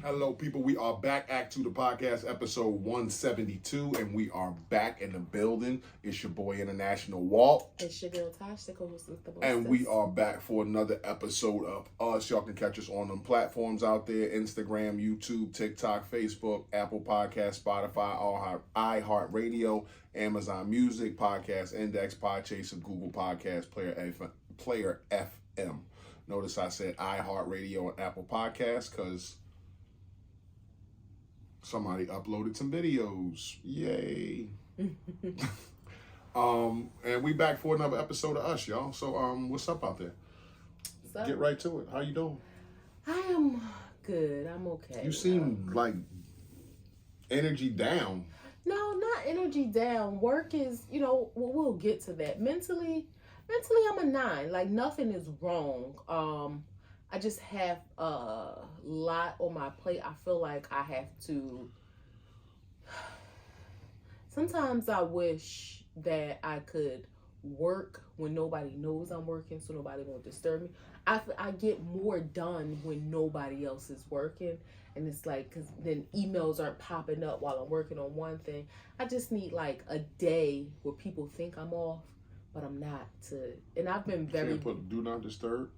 Hello, people. We are back. A2TP podcast, episode 172, and we are back in the building. It's your boy, International Walt. It's your girl, Tosh, the co-host of the And we are back for another episode of us. Y'all can catch us on them platforms out there: Instagram, YouTube, TikTok, Facebook, Apple Podcasts, Spotify, iHeartRadio, Amazon Music, Podcast Index, Podchaser, Google Podcasts, Player FM. Notice I said iHeartRadio and Apple Podcasts because somebody uploaded some videos. Yay. And we back for another episode of us, y'all. So what's up out there? So, get right to it. How you doing? I am good. I'm okay. You seem like energy down. No, not energy down. Work is, we'll get to that. Mentally I'm a 9. Like, nothing is wrong. I just have a lot on my plate. I feel like I have to. Sometimes I wish that I could work when nobody knows I'm working, so nobody won't disturb me. I get more done when nobody else is working, and it's like, because then emails aren't popping up while I'm working on one thing. I just need like a day where people think I'm off, but I'm not. And I've been very. Can't put do not disturb.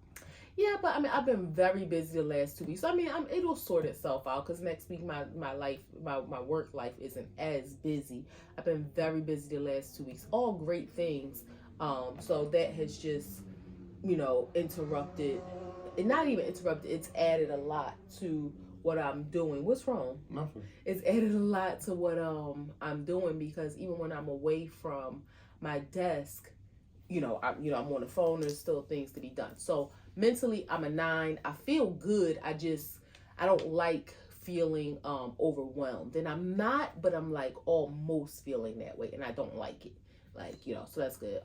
Yeah, but I mean, I've been very busy the last 2 weeks. So, I mean, it'll sort itself out because next week my work life isn't as busy. I've been very busy the last 2 weeks. All great things. So that has just, interrupted. And not even interrupted. It's added a lot to what I'm doing. What's wrong? Nothing. It's added a lot to what I'm doing because even when I'm away from my desk, I'm on the phone. There's still things to be done. So mentally, I'm a 9. I feel good. I don't like feeling overwhelmed. And I'm not, but I'm like almost feeling that way. And I don't like it. So that's good.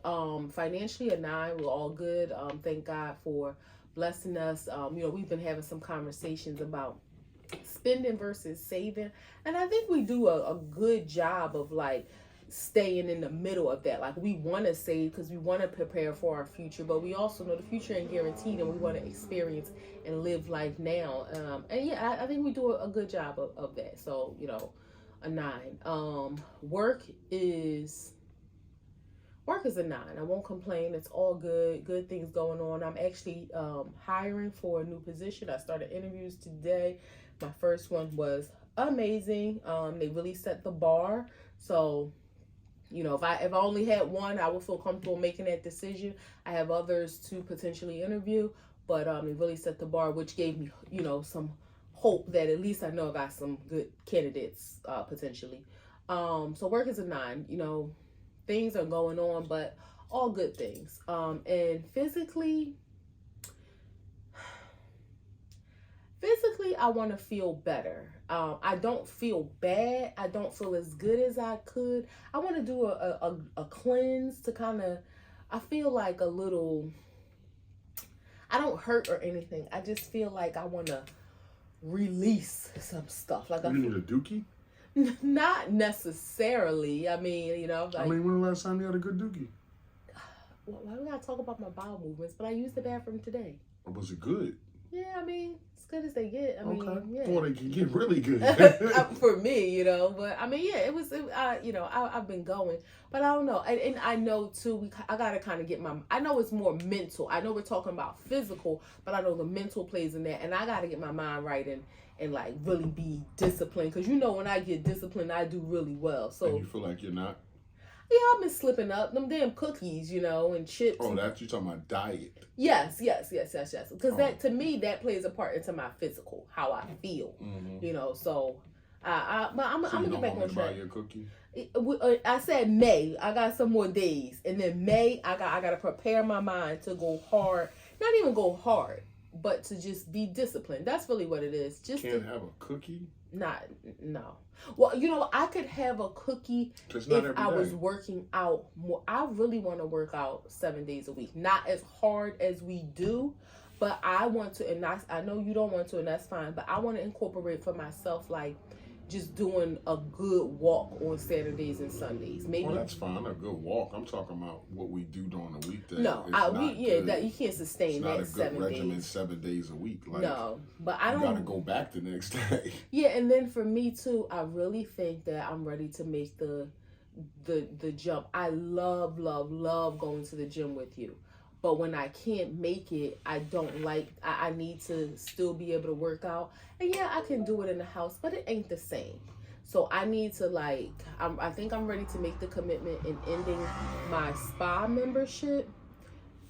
Financially, a 9. We're all good. Thank God for blessing us. We've been having some conversations about spending versus saving. And I think we do a good job of staying in the middle of that. Like, we want to save because we want to prepare for our future, but we also know the future ain't guaranteed, and we want to experience and live life now. I think we do a good job of that. So, a 9. Work is a 9. I won't complain. It's all good. Good things going on. I'm actually hiring for a new position. I started interviews today. My first one was amazing. They really set the bar. So, if I only had one, I would feel comfortable making that decision. I have others to potentially interview, but they really set the bar, which gave me, some hope that at least I know I got some good candidates potentially. So work is a 9. Things are going on, but all good things. And physically, I want to feel better. I don't feel bad. I don't feel as good as I could. I want to do a cleanse to kind of, I feel like a little, I don't hurt or anything. I just feel like I want to release some stuff. Like, you need a dookie? Not necessarily. I mean, when the last time you had a good dookie? Why we gotta talk about my bowel movements? But I used the bathroom today. Was it good? Yeah, as good as they get. Yeah. Well, they can get really good. For me, but it was, I've been going, but I don't know. And I know too, I got to kind of get I know it's more mental. I know we're talking about physical, but I know the mental plays in that, and I got to get my mind right and really be disciplined. Cause when I get disciplined, I do really well. So. And you feel like you're not? Yeah, I've been slipping up. Them damn cookies, and chips. Oh, that's you talking about diet. Yes. Because that, to me, that plays a part into my physical, how I feel. Mm-hmm. So I'm gonna get back on track. Buy your cookie? I said May. I got some more days, and then May I got to prepare my mind to go hard. Not even go hard, but to just be disciplined. That's really what it is. Just can't have a cookie. No. Well, I could have a cookie if I was working out more. I really want to work out 7 days a week. Not as hard as we do, but I want to, and I know you don't want to, and that's fine, but I want to incorporate for myself, just doing a good walk on Saturdays and Sundays. Maybe. Well, that's fine. A good walk. I'm talking about what we do during the weekday. No, that you can't sustain that. It's not a good regimen 7 days a week. Like, no, but I don't. You got to go back the next day. Yeah, and then for me too, I really think that I'm ready to make the jump. I love going to the gym with you. But when I can't make it, I don't like, I need to still be able to work out. And yeah, I can do it in the house, but it ain't the same. So I need to I think I'm ready to make the commitment in ending my spa membership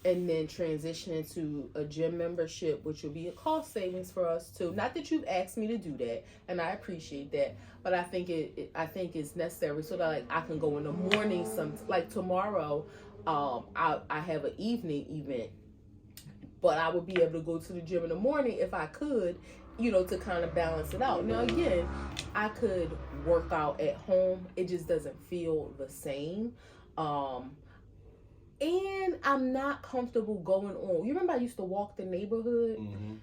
and then transitioning to a gym membership, which will be a cost savings for us too. Not that you've asked me to do that, and I appreciate that, but I think I think it's necessary so that I can go in the morning. Like tomorrow, I have an evening event, but I would be able to go to the gym in the morning if I could, to kind of balance it out. Now again, I could work out at home. It just doesn't feel the same. And I'm not comfortable going on. You remember I used to walk the neighborhood? Mm-hmm.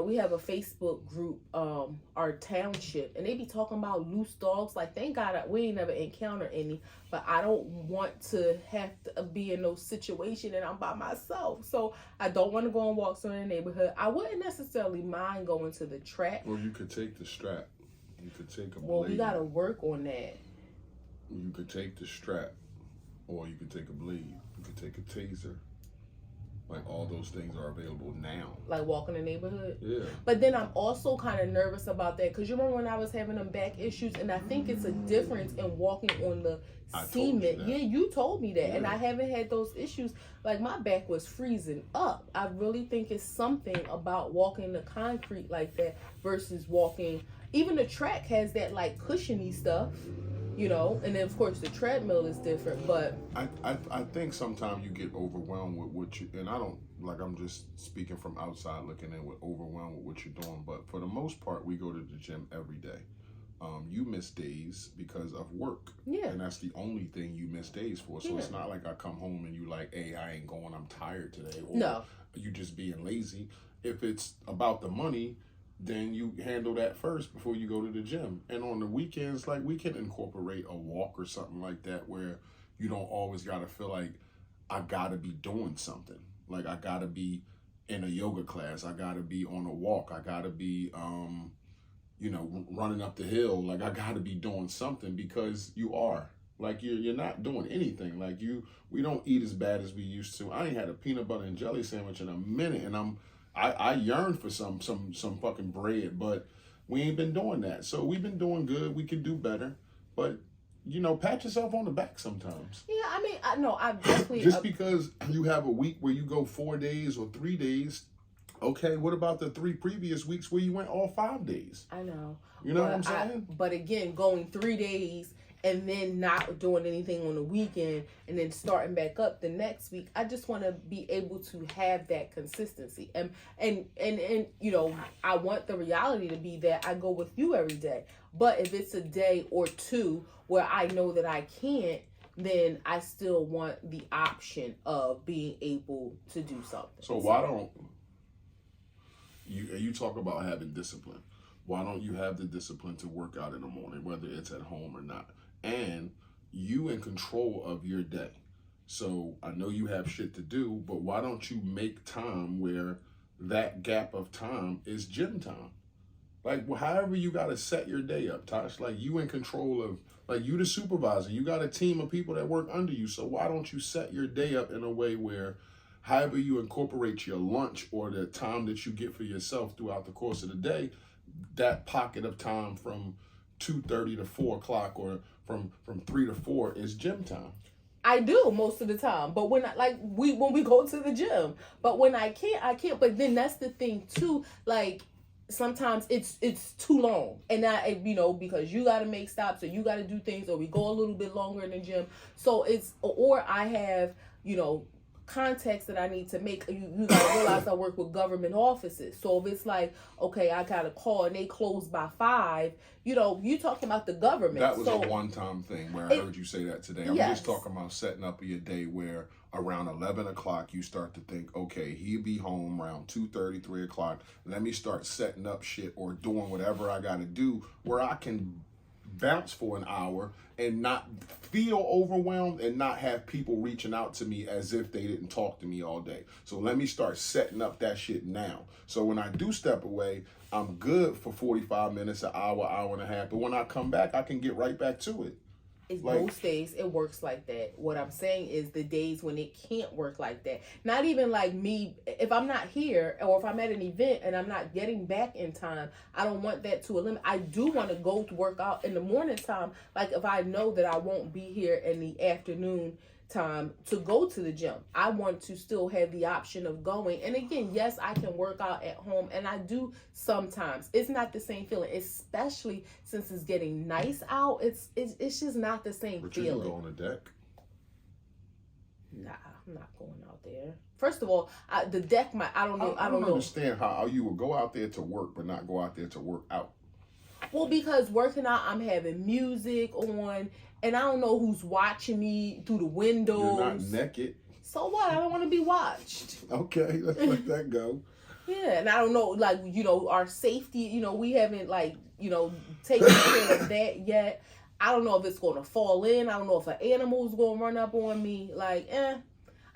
We have a Facebook group, our township, and they be talking about loose dogs. Like, thank God we ain't never encountered any, but I don't want to have to be in no situation and I'm by myself. So I don't want to go on walks around the neighborhood. I wouldn't necessarily mind going to the track. Well, you could take the strap. You could take a blade. Well, we got to work on that. You could take the strap, or you could take a blade. You could take a taser. Like, all those things are available now. Like walking the neighborhood? Yeah. But then I'm also kind of nervous about that because you remember when I was having them back issues, and I think it's a difference in walking on the cement. Yeah, you told me that. Yeah. And I haven't had those issues. Like, my back was freezing up. I really think it's something about walking the concrete like that versus walking. Even the track has that, like, cushiony stuff. And then of course the treadmill is different, but I think sometimes you get overwhelmed with what you, and I don't, like, I'm just speaking from outside looking in, with overwhelmed with what you're doing, but for the most part we go to the gym every day. You miss days because of work, and that's the only thing you miss days for. So it's not like I come home and you like, hey, I ain't going, I'm tired today, or you just being lazy. If it's about the money, then you handle that first before you go to the gym. And on the weekends, like, we can incorporate a walk or something like that where you don't always got to feel like I got to be doing something. Like, I got to be in a yoga class. I got to be on a walk. I got to be, running up the hill. Like, I got to be doing something, because you are. Like, you're not doing anything. Like, we don't eat as bad as we used to. I ain't had a peanut butter and jelly sandwich in a minute, and I yearn for some fucking bread, but we ain't been doing that. So we've been doing good. We could do better, but pat yourself on the back sometimes. Yeah, I mean, I definitely just because you have a week where you go 4 days or 3 days. Okay, what about the 3 previous weeks where you went all 5 days? I know. You know what I'm saying? But again, going 3 days and then not doing anything on the weekend and then starting back up the next week. I just want to be able to have that consistency. And I want the reality to be that I go with you every day. But if it's a day or two where I know that I can't, then I still want the option of being able to do something. So why don't you talk about having discipline? Why don't you have the discipline to work out in the morning, whether it's at home or not? And you in control of your day. So I know you have shit to do, but why don't you make time where that gap of time is gym time? Like, however you got to set your day up, Tosh. Like, you in control of, like, you the supervisor. You got a team of people that work under you. So why don't you set your day up in a way where however you incorporate your lunch or the time that you get for yourself throughout the course of the day, that pocket of time from 2:30 to 4 o'clock or from 3 to 4 is gym time. I do most of the time, but when we go to the gym, but when I can't. But then that's the thing too. Like, sometimes it's too long, and because you got to make stops or you got to do things, or we go a little bit longer in the gym. So or I have contacts that I need to make. You gotta realize I work with government offices. So if it's like, okay, I got a call and they close by 5, you talking about the government. That was a one-time thing where I heard you say that today. I'm just talking about setting up your day where around 11 o'clock you start to think, okay, he'll be home around 2:30, 3 o'clock. Let me start setting up shit or doing whatever I got to do where I can bounce for an hour and not feel overwhelmed and not have people reaching out to me as if they didn't talk to me all day. So let me start setting up that shit now. So when I do step away, I'm good for 45 minutes, an hour, hour and a half. But when I come back, I can get right back to it. It's most days it works like that. What I'm saying is the days when it can't work like that. Not even like me, if I'm not here or if I'm at an event and I'm not getting back in time, I don't want that to eliminate. I do want to go to work out in the morning time. Like if I know that I won't be here in the afternoon time to go to the gym, I want to still have the option of going. And again, yes, I can work out at home, and I do sometimes. It's not the same feeling, especially since it's getting nice out. It's just not the same but feeling. You can go on the deck. Nah, I'm not going out there. First of all, the deck might. I don't know. I don't understand how you would go out there to work but not go out there to work out. Well, because working out, I'm having music on. And I don't know who's watching me through the windows. You're not naked. So what? I don't want to be watched. Okay, let's let that go. Yeah, and I don't know, like, our safety, we haven't, like, taken care of that yet. I don't know if it's going to fall in. I don't know if an animal's going to run up on me. Like,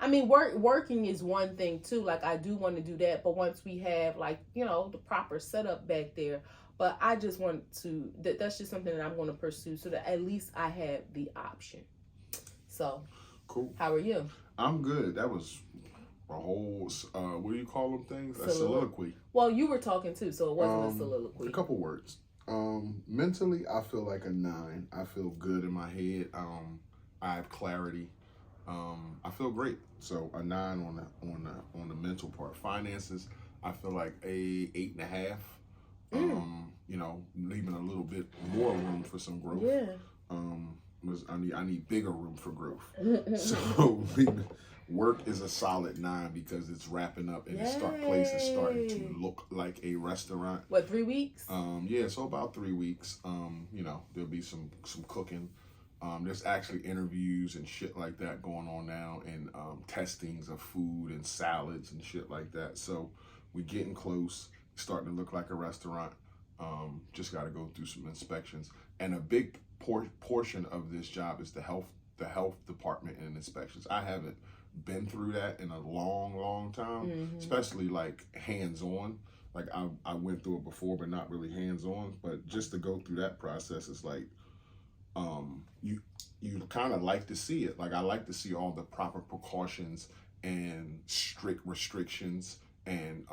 I mean, working is one thing, too. Like, I do want to do that. But once we have, like, the proper setup back there. But I just want to, that's just something that I'm going to pursue so that at least I have the option. So, cool. How are you? I'm good. That was a whole, what do you call them things? A soliloquy. Well, you were talking too, so it wasn't a soliloquy. A couple words. Mentally, I feel like a 9. I feel good in my head. I have clarity. I feel great. So a 9 on the mental part. Finances, I feel like a 8.5. Leaving a little bit more room for some growth. Yeah. I need bigger room for growth. So work is a solid 9 because it's wrapping up and place is starting to look like a restaurant. What, 3 weeks? So about 3 weeks. There'll be some cooking. There's actually interviews and shit like that going on now, and testings of food and salads and shit like that. So we're getting close. Starting to look like a restaurant. Just got to go through some inspections, and a big portion of this job is the health department and inspections. I haven't been through that in a long time, especially like hands-on. Like I went through it before, but not really hands-on. But just to go through that process is like, you kind of like to see it. Like I like to see all the proper precautions and strict restrictions and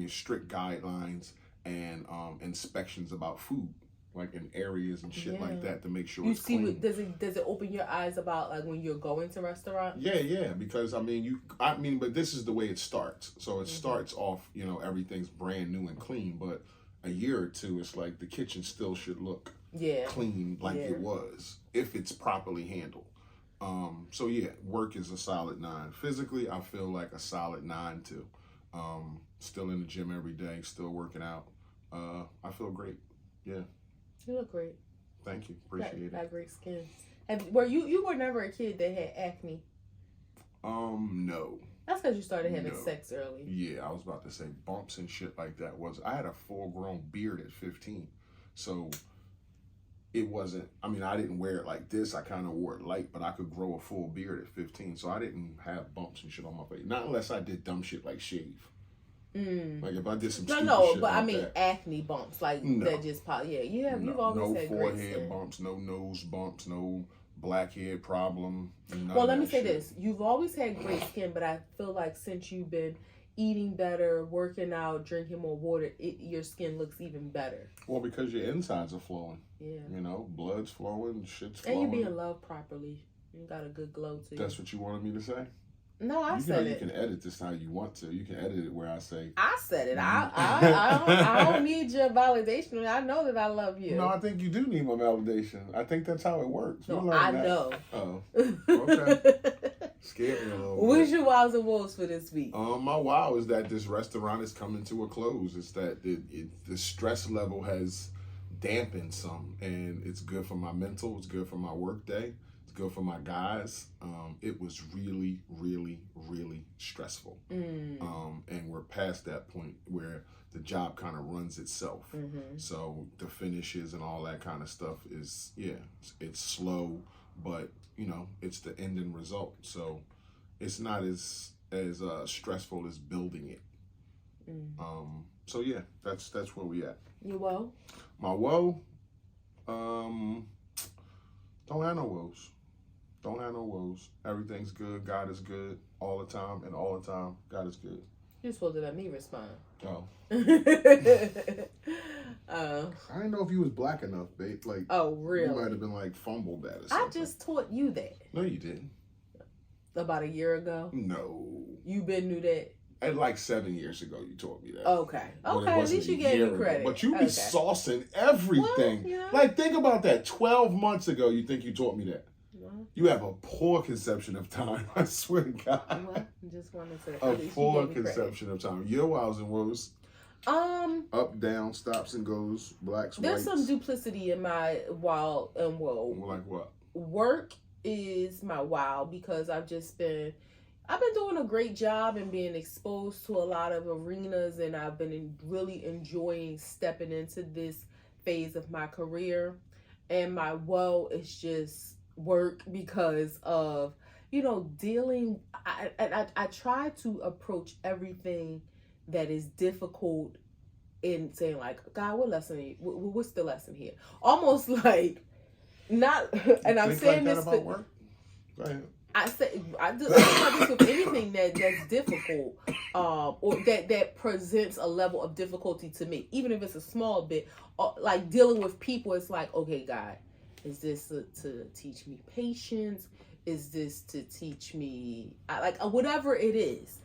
strict guidelines and inspections about food, like in areas and shit like that, to make sure it's clean. Does it open your eyes about like when you're going to restaurants? Yeah, because but this is the way it starts. So it starts off, everything's brand new and clean, but a year or two, it's like the kitchen still should look clean like it was if it's properly handled. Work is a solid 9. Physically, I feel like a solid 9 too. Still in the gym every day, still working out. I feel great. Yeah. You look great. Thank you. Appreciate it. Got great skin. You were never a kid that had acne? No. That's because you started having sex early. Yeah, I was about to say bumps and shit like that. I had a full-grown beard at 15. So it wasn't, I didn't wear it like this. I kind of wore it light, but I could grow a full beard at 15. So I didn't have bumps and shit on my face. Not unless I did dumb shit like shave. Like if I did some stupid shit but like I mean that. Acne bumps that just pop. Yeah, you've always had great skin. No forehead bumps, no nose bumps, no blackhead problem. Well, let me say this: you've always had great skin, but I feel like since you've been eating better, working out, drinking more water, your skin looks even better. Well, because your insides are flowing. Yeah. Blood's flowing, shit's flowing. And you're being loved properly. You got a good glow to you. That's what you wanted me to say? No, I said it. You can edit this how you want to. You can edit it where I say. I said it. I don't need your validation. I know that I love you. No, I think you do need my validation. I think that's how it works. No, I know. Oh, okay. Scared me a little bit. What's your wows and woes for this week? My wow is that this restaurant is coming to a close. It's that the stress level has dampened some, and it's good for my mental. It's good for my work day. good for my guys. It was really, really, really stressful. And we're past that point where the job kind of runs itself. So the finishes and all that kind of stuff is, it's slow, but you know, it's the ending result. So it's not as stressful as building it. So yeah, that's where we at. Your woe? My woe, don't have no woes. Don't have no woes. Everything's good. God is good all the time, and all the time, God is good. You're supposed to let me respond. Oh. I didn't know if you was black enough, babe. Like, oh, really? You might have been like fumbled that or something. I just taught you that. No, you didn't. About a year ago? No. You been knew that? And like 7 years ago, you taught me that. Okay. Okay, at least you gave me credit. But you be saucing everything. Well, yeah. Like, think about that. 12 months ago, you think you taught me that. Well, you have a poor conception of time. I swear to God. Well, I just wanted to. A poor conception of time. Your wows and woes. Up, down, stops and goes, blacks, there's whites. some duplicity in my wow and woe. Like what? Work is my wow because I've been doing a great job and being exposed to a lot of arenas, and I've been really enjoying stepping into this phase of my career. And my woe is just work because of, you know, dealing. I try to approach everything that is difficult in saying like, God, what's the lesson here? Almost like not, and I'm saying like this about work. Go ahead. I do this with anything that's difficult, or that presents a level of difficulty to me, even if it's a small bit. Like dealing with people, it's like, okay, God, is this to teach me patience? Is this to teach me whatever it is?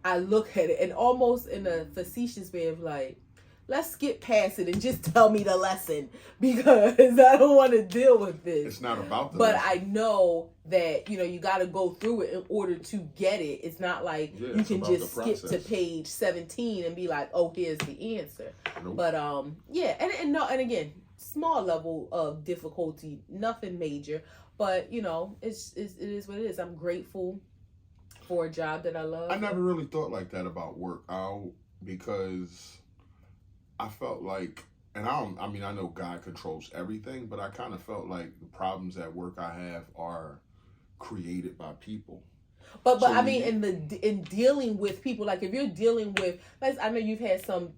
I look at it and almost in a facetious way of like, let's skip past it and just tell me the lesson because I don't want to deal with this. It's not about the But lesson. I know that, you know, you got to go through it in order to get it. It's not like you can just skip to page 17 and be like, oh, here's the answer. Nope. But and again, small level of difficulty, nothing major. But, you know, it is what it is. I'm grateful for a job that I love. I never really thought like that about work, because I felt like, and I know God controls everything, but I kind of felt like the problems at work I have are created by people. But so I mean, in dealing with people, like if you're dealing with, like I know you've had some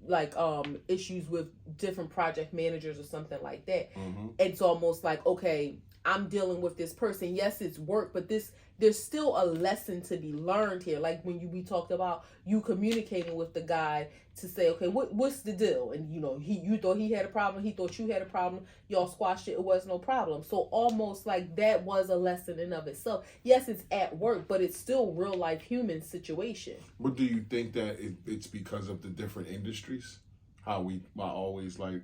issues with different project managers or something like that. Mm-hmm. It's almost like, okay, I'm dealing with this person. Yes, it's work, but there's still a lesson to be learned here. Like when we talked about you communicating with the guy to say, okay, what's the deal? And you know, you thought he had a problem, he thought you had a problem, y'all squashed it, it was no problem. So almost like that was a lesson in of itself. Yes, it's at work, but it's still real life human situation. But do you think that it's because of the different industries? I always like,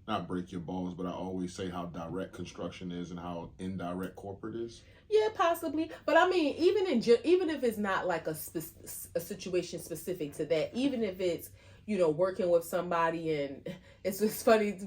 not break your balls, but I always say how direct construction is and how indirect corporate is. Yeah, possibly. But I mean, even if it's not like a situation specific to that, even if it's, you know, working with somebody, and it's funny.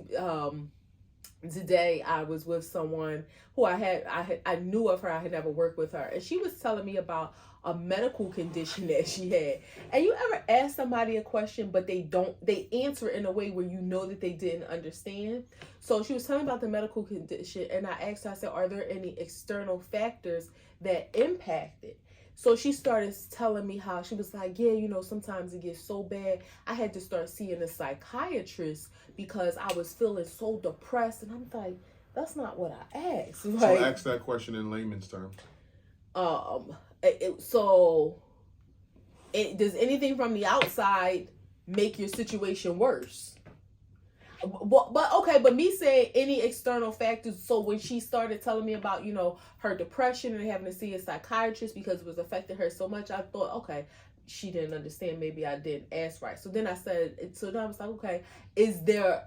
Today I was with someone who I knew of her. I had never worked with her, and she was telling me about a medical condition that she had. And you ever ask somebody a question, but they answer in a way where you know that they didn't understand? So she was telling about the medical condition, and I asked her, I said, are there any external factors that impact it? So she started telling me how she was like, yeah, you know, sometimes it gets so bad, I had to start seeing a psychiatrist because I was feeling so depressed. And I'm like, that's not what I asked. Like, so ask that question in layman's terms. Does anything from the outside make your situation worse? But me saying any external factors. So when she started telling me about, you know, her depression and having to see a psychiatrist because it was affecting her so much, I thought, okay, she didn't understand. Maybe I didn't ask right. So then I was like, okay, is there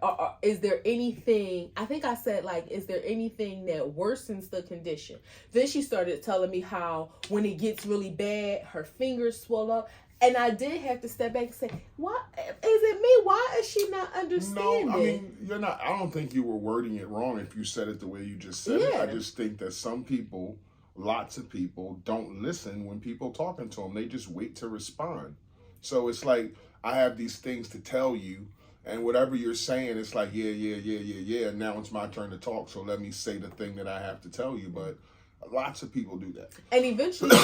anything, I think I said, like, is there anything that worsens the condition? Then she started telling me how when it gets really bad, her fingers swell up. And I did have to step back and say, "What is it me? Why is she not understanding?" No, I mean, you're not. I don't think you were wording it wrong if you said it the way you just said it. I just think that some people lots of people don't listen when people talking to them. They just wait to respond. So it's like, I have these things to tell you, and whatever you're saying, it's like, yeah. Now it's my turn to talk, so let me say the thing that I have to tell you. But lots of people do that. And eventually,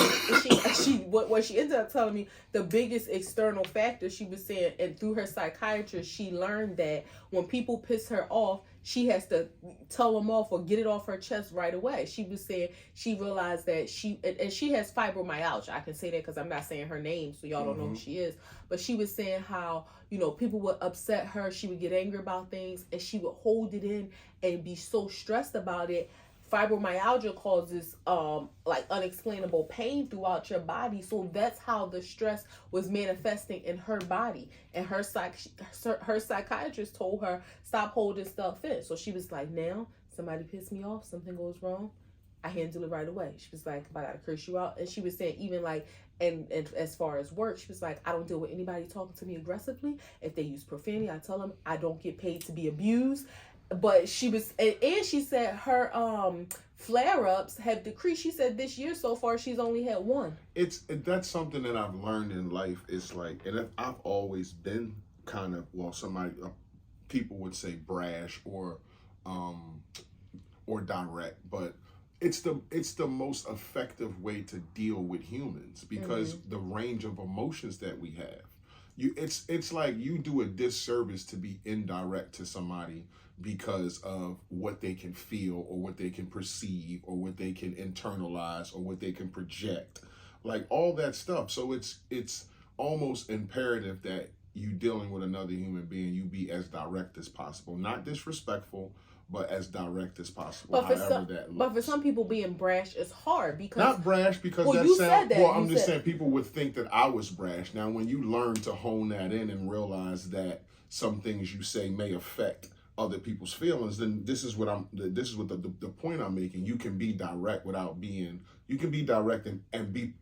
what she ended up telling me, the biggest external factor, she was saying, and through her psychiatrist, she learned that when people piss her off, she has to tell them off or get it off her chest right away. She was saying she realized that she has fibromyalgia. I can say that because I'm not saying her name, so y'all don't know who she is. But she was saying how, people would upset her. She would get angry about things, and she would hold it in and be so stressed about it. Fibromyalgia causes like unexplainable pain throughout your body, so that's how the stress was manifesting in her body. And her psychiatrist told her, stop holding stuff in. So she was like, now somebody pissed me off, something goes wrong, I handle it right away. She was like, if I gotta curse you out. And she was saying, even like, and as far as work, she was like, I don't deal with anybody talking to me aggressively. If they use profanity, I tell them I don't get paid to be abused. But she was, and she said her flare-ups have decreased. She said this year so far she's only had one. That's something that I've learned in life. It's like, and I've always been kind of, people would say brash or direct, but it's the most effective way to deal with humans, because the range of emotions that we have. It's like you do a disservice to be indirect to somebody because of what they can feel or what they can perceive or what they can internalize or what they can project, like all that stuff. So it's almost imperative that you dealing with another human being, you be as direct as possible, not disrespectful, but as direct as possible. But for some people, being brash is hard because not brash because I'm just saying people would think that I was brash. Now, when you learn to hone that in and realize that some things you say may affect other people's feelings, then this is what the point I'm making. You can be direct without being. You can be direct and be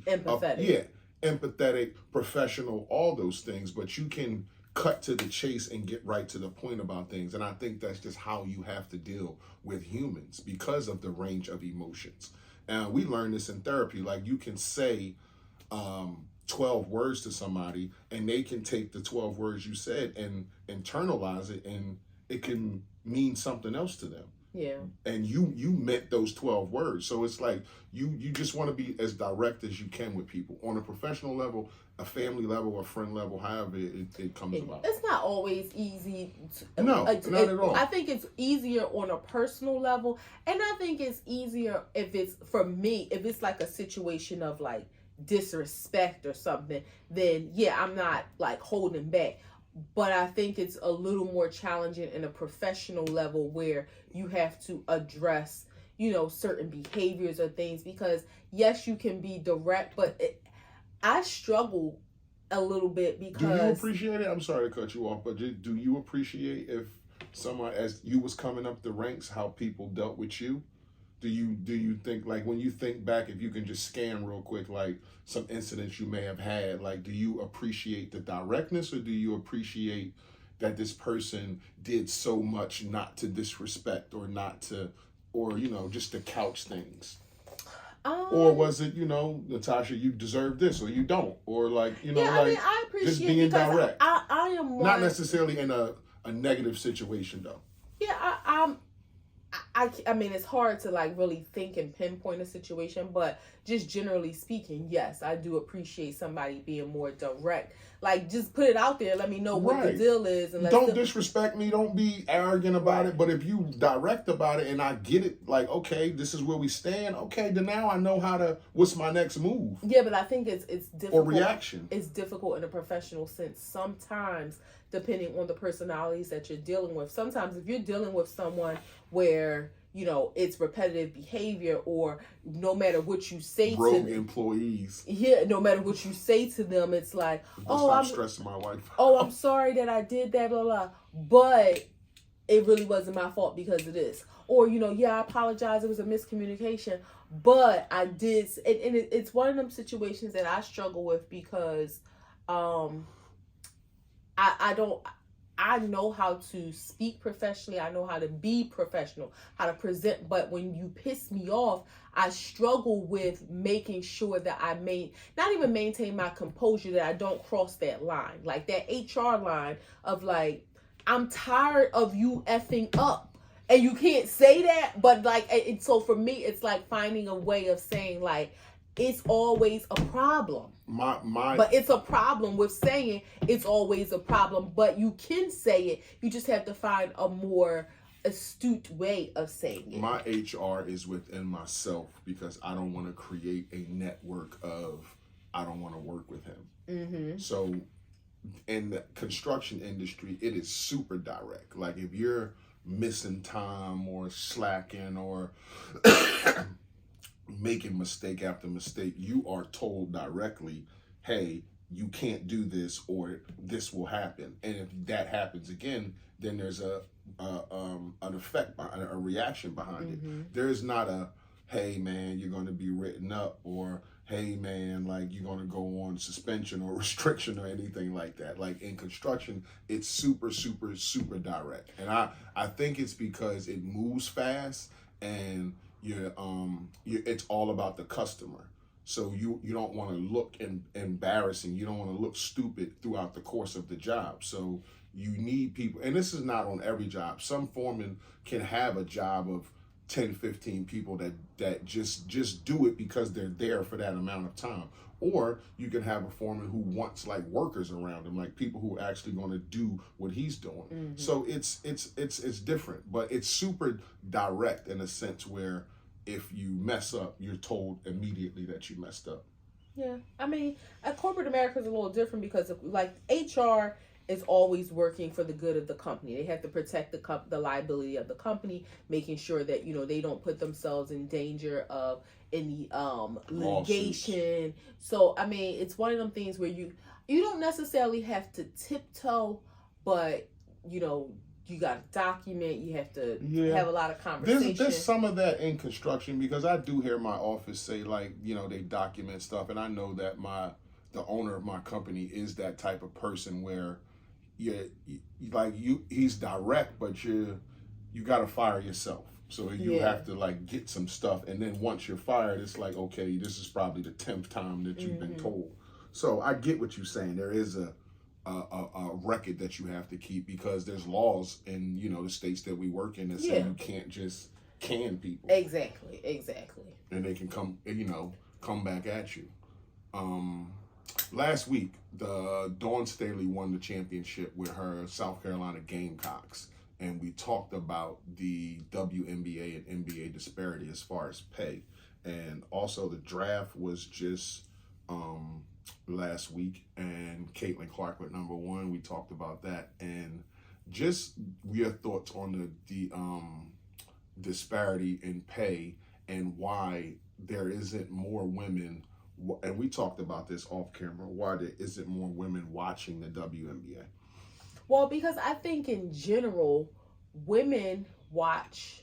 empathetic. Empathetic, professional, all those things, but you can cut to the chase and get right to the point about things. And I think that's just how you have to deal with humans because of the range of emotions. And we learn this in therapy. Like, you can say 12 words to somebody and they can take the 12 words you said and internalize it, and it can mean something else to them. Yeah. And you meant those 12 words. So it's like you just want to be as direct as you can with people on a professional level, a family level, a friend level, however it comes about. It's not always easy. No, not at all. I think it's easier on a personal level. And I think it's easier if it's, for me, if it's like a situation of like disrespect or something, then yeah, I'm not like holding back. But I think it's a little more challenging in a professional level where you have to address, certain behaviors or things, because yes, you can be direct, but I struggle a little bit because... Do you appreciate it? I'm sorry to cut you off, but do you appreciate if someone, as you was coming up the ranks, how people dealt with you? Do you think, like, when you think back, if you can just scan real quick, like some incidents you may have had, like, do you appreciate the directness, or do you appreciate that this person did so much not to disrespect or not to, or, just to couch things? Or was it, Natasha, you deserve this or you don't, or like, I appreciate just being direct. I am not necessarily in a negative situation though. Yeah, I mean, it's hard to like really think and pinpoint a situation, but just generally speaking, yes, I do appreciate somebody being more direct. Like, just put it out there, let me know what the deal is. And don't disrespect me, don't be arrogant about it, but if you direct about it and I get it, like, okay, this is where we stand, okay, then now I know what's my next move. Yeah, but I think it's difficult. Or reaction. It's difficult in a professional sense. Sometimes, depending on the personalities that you're dealing with. Sometimes if you're dealing with someone where, it's repetitive behavior, or no matter what you say rogue to them, employees. Yeah, no matter what you say to them, it's like, I'm stressing my wife. I'm sorry that I did that, blah, blah, but it really wasn't my fault because of this. Or, I apologize, it was a miscommunication, but I did, and it's one of them situations that I struggle with because, I know how to speak professionally. I know how to be professional, how to present. But when you piss me off, I struggle with making sure that not even maintain my composure, that I don't cross that line. Like that HR line of like, I'm tired of you effing up. And you can't say that, but like, so for me, it's like finding a way of saying like, it's always a problem. But it's a problem with saying it's always a problem, but you can say it. You just have to find a more astute way of saying it. My HR is within myself because I don't want to create a network of I don't want to work with him. Mm-hmm. So in the construction industry, it is super direct. Like if you're missing time or slacking or making mistake after mistake, you are told directly, hey, you can't do this or this will happen. And if that happens again, then there's an effect, a reaction behind it. There is not a, hey man, you're going to be written up, or hey man, like you're going to go on suspension or restriction or anything like that. Like in construction, it's super, super, super direct. And I think it's because it moves fast and it's all about the customer. So you don't want to look embarrassing. You don't want to look stupid throughout the course of the job. So you need people, and this is not on every job. Some foremen can have a job of 10, 15 people that just do it because they're there for that amount of time. Or you can have a foreman who wants like workers around him, like people who are actually going to do what he's doing. So it's different, but it's super direct in a sense where if you mess up, you're told immediately that you messed up. Yeah, I mean, corporate America is a little different because like HR is always working for the good of the company. They have to protect the liability of the company, making sure that they don't put themselves in danger of any litigation. So I mean, it's one of them things where you don't necessarily have to tiptoe, but you got to document. You have to have a lot of conversation. There's some of that in construction because I do hear my office say like they document stuff, and I know that the owner of my company is that type of person where he's direct, but you got to fire yourself. So you have to like get some stuff, and then once you're fired, it's like, okay, this is probably the 10th time that you've been told. So I get what you're saying. There is a record that you have to keep because there's laws in the states that we work in that say you can't just can people. Exactly. And they can come back at you. Last week, the Dawn Staley won the championship with her South Carolina Gamecocks, and we talked about the WNBA and NBA disparity as far as pay, and also the draft was just last week, and Caitlin Clark went number 1. We talked about that, and just your thoughts on the disparity in pay and why there isn't more women. And we talked about this off camera, why there isn't more women watching the WNBA. Well, because I think in general, women watch,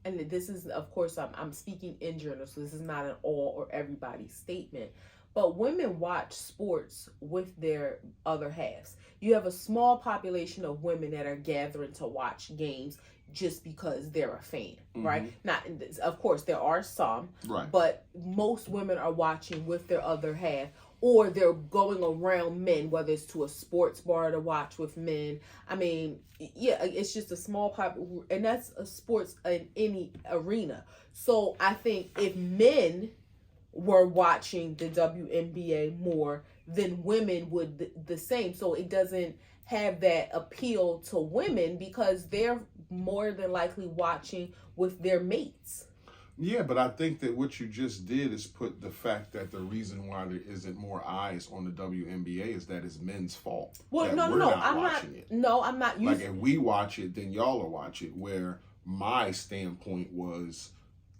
and this is, of course, I'm speaking in general, so this is not an all or everybody statement, but women watch sports with their other halves. You have a small population of women that are gathering to watch games just because they're a fan, right? Not, of course, there are some, right, but most women are watching with their other half, or they're going around men, whether it's to a sports bar to watch with men. I mean, it's just a small pop, and that's a sports in any arena. So I think if men were watching the WNBA more, then women would the same. So it doesn't have that appeal to women because they're more than likely watching with their mates. Yeah, but I think that what you just did is put the fact that the reason why there isn't more eyes on the WNBA is that it's men's fault. Well, no, I'm not. No, I'm not using. Like if we watch it, then y'all will watch it. Where my standpoint was,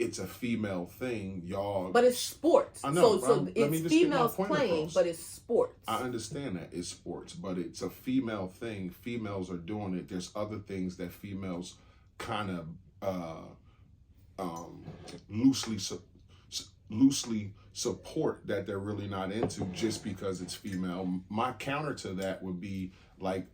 it's a female thing, y'all. But it's sports. I know. So it's females playing, but it's sports. I understand that it's sports, but it's a female thing. Females are doing it. There's other things that females kind of loosely support that they're really not into just because it's female. My counter to that would be like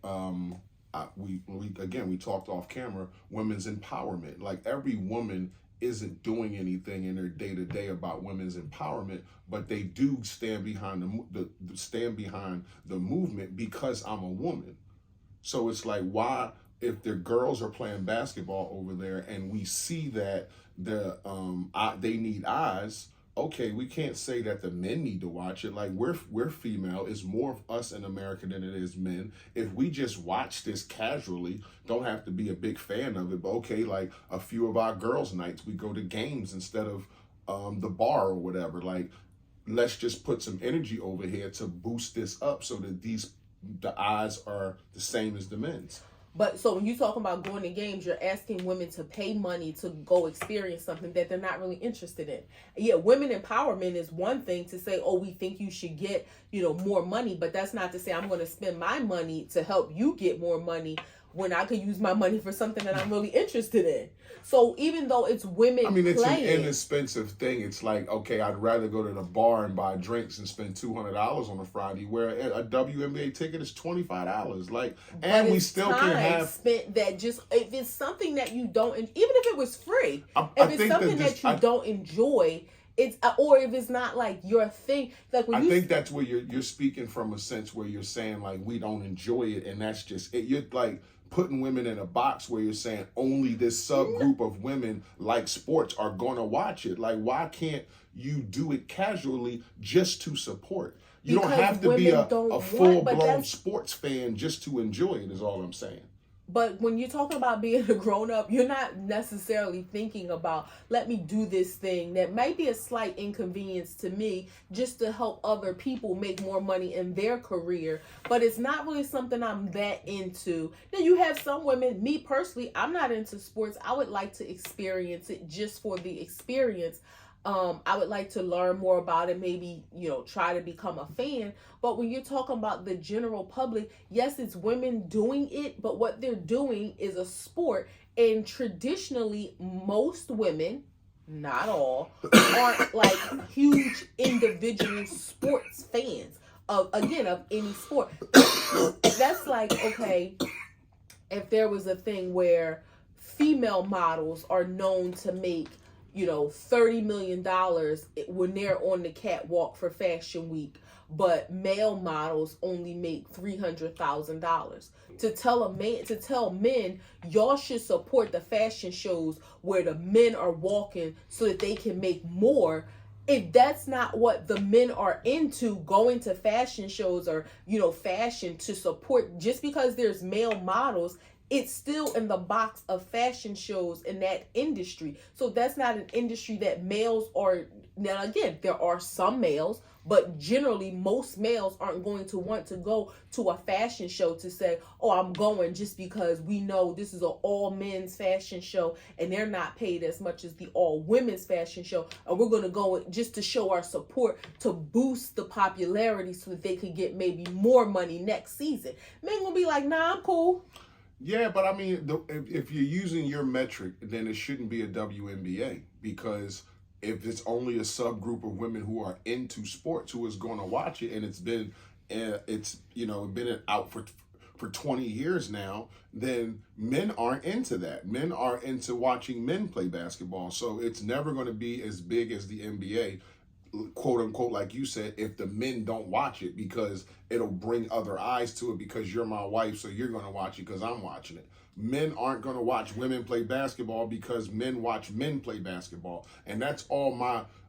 we talked off camera, women's empowerment. Like every woman isn't doing anything in their day to day about women's empowerment, but they do stand behind the movement because I'm a woman. So it's like, why, if the girls are playing basketball over there and we see that they need eyes, okay, we can't say that the men need to watch it. Like we're female. It's more of us in America than it is men. If we just watch this casually, don't have to be a big fan of it, but okay, like a few of our girls' nights, we go to games instead of the bar or whatever. Like, let's just put some energy over here to boost this up so that the eyes are the same as the men's. But so when you talk about going to games, you're asking women to pay money to go experience something that they're not really interested in. Yeah, women empowerment is one thing to say, oh, we think you should get, more money, but that's not to say I'm going to spend my money to help you get more money when I could use my money for something that I'm really interested in. So even though it's women it's playing, an inexpensive thing. It's like, okay, I'd rather go to the bar and buy drinks and spend $200 on a Friday, where a WNBA ticket is $25. Like, and we still can have spent that just, if it's something that you don't, even if it was free, if it's something that you don't enjoy, it's, or if it's not like your thing, like when I think that's where you're speaking from a sense where you're saying like we don't enjoy it, and that's just it. You're like putting women in a box where you're saying only this subgroup of women like sports are going to watch it. Like, why can't you do it casually just to support? You don't have to be a full-blown sports fan just to enjoy it, is all I'm saying. But when you're talking about being a grown-up, you're not necessarily thinking about, let me do this thing that might be a slight inconvenience to me just to help other people make more money in their career. But it's not really something I'm that into. Now, you have some women, me personally, I'm not into sports. I would like to experience it just for the experience. I would like to learn more about it, maybe, try to become a fan. But when you're talking about the general public, yes, it's women doing it, but what they're doing is a sport. And traditionally, most women, not all, aren't like huge individual sports fans of any sport. That's like, okay, if there was a thing where female models are known to make $30 million when they're on the catwalk for Fashion Week, but male models only make $300,000. To tell men, y'all should support the fashion shows where the men are walking so that they can make more. If that's not what the men are into, going to fashion shows or, fashion to support, just because there's male models, it's still in the box of fashion shows in that industry. So that's not an industry that males are. Now, again, there are some males, but generally most males aren't going to want to go to a fashion show to say, oh, I'm going just because we know this is an all men's fashion show and they're not paid as much as the all women's fashion show. And we're going to go just to show our support to boost the popularity so that they could get maybe more money next season. Men will be like, nah, I'm cool. Yeah, but if you're using your metric, then it shouldn't be a WNBA, because if it's only a subgroup of women who are into sports who is going to watch it, and it's been out for 20 years now, then men aren't into that. Men are into watching men play basketball, so it's never going to be as big as the NBA, quote unquote, like you said, if the men don't watch it, because it'll bring other eyes to it because you're my wife, so you're going to watch it because I'm watching it. Men aren't going to watch women play basketball because men watch men play basketball. And that's all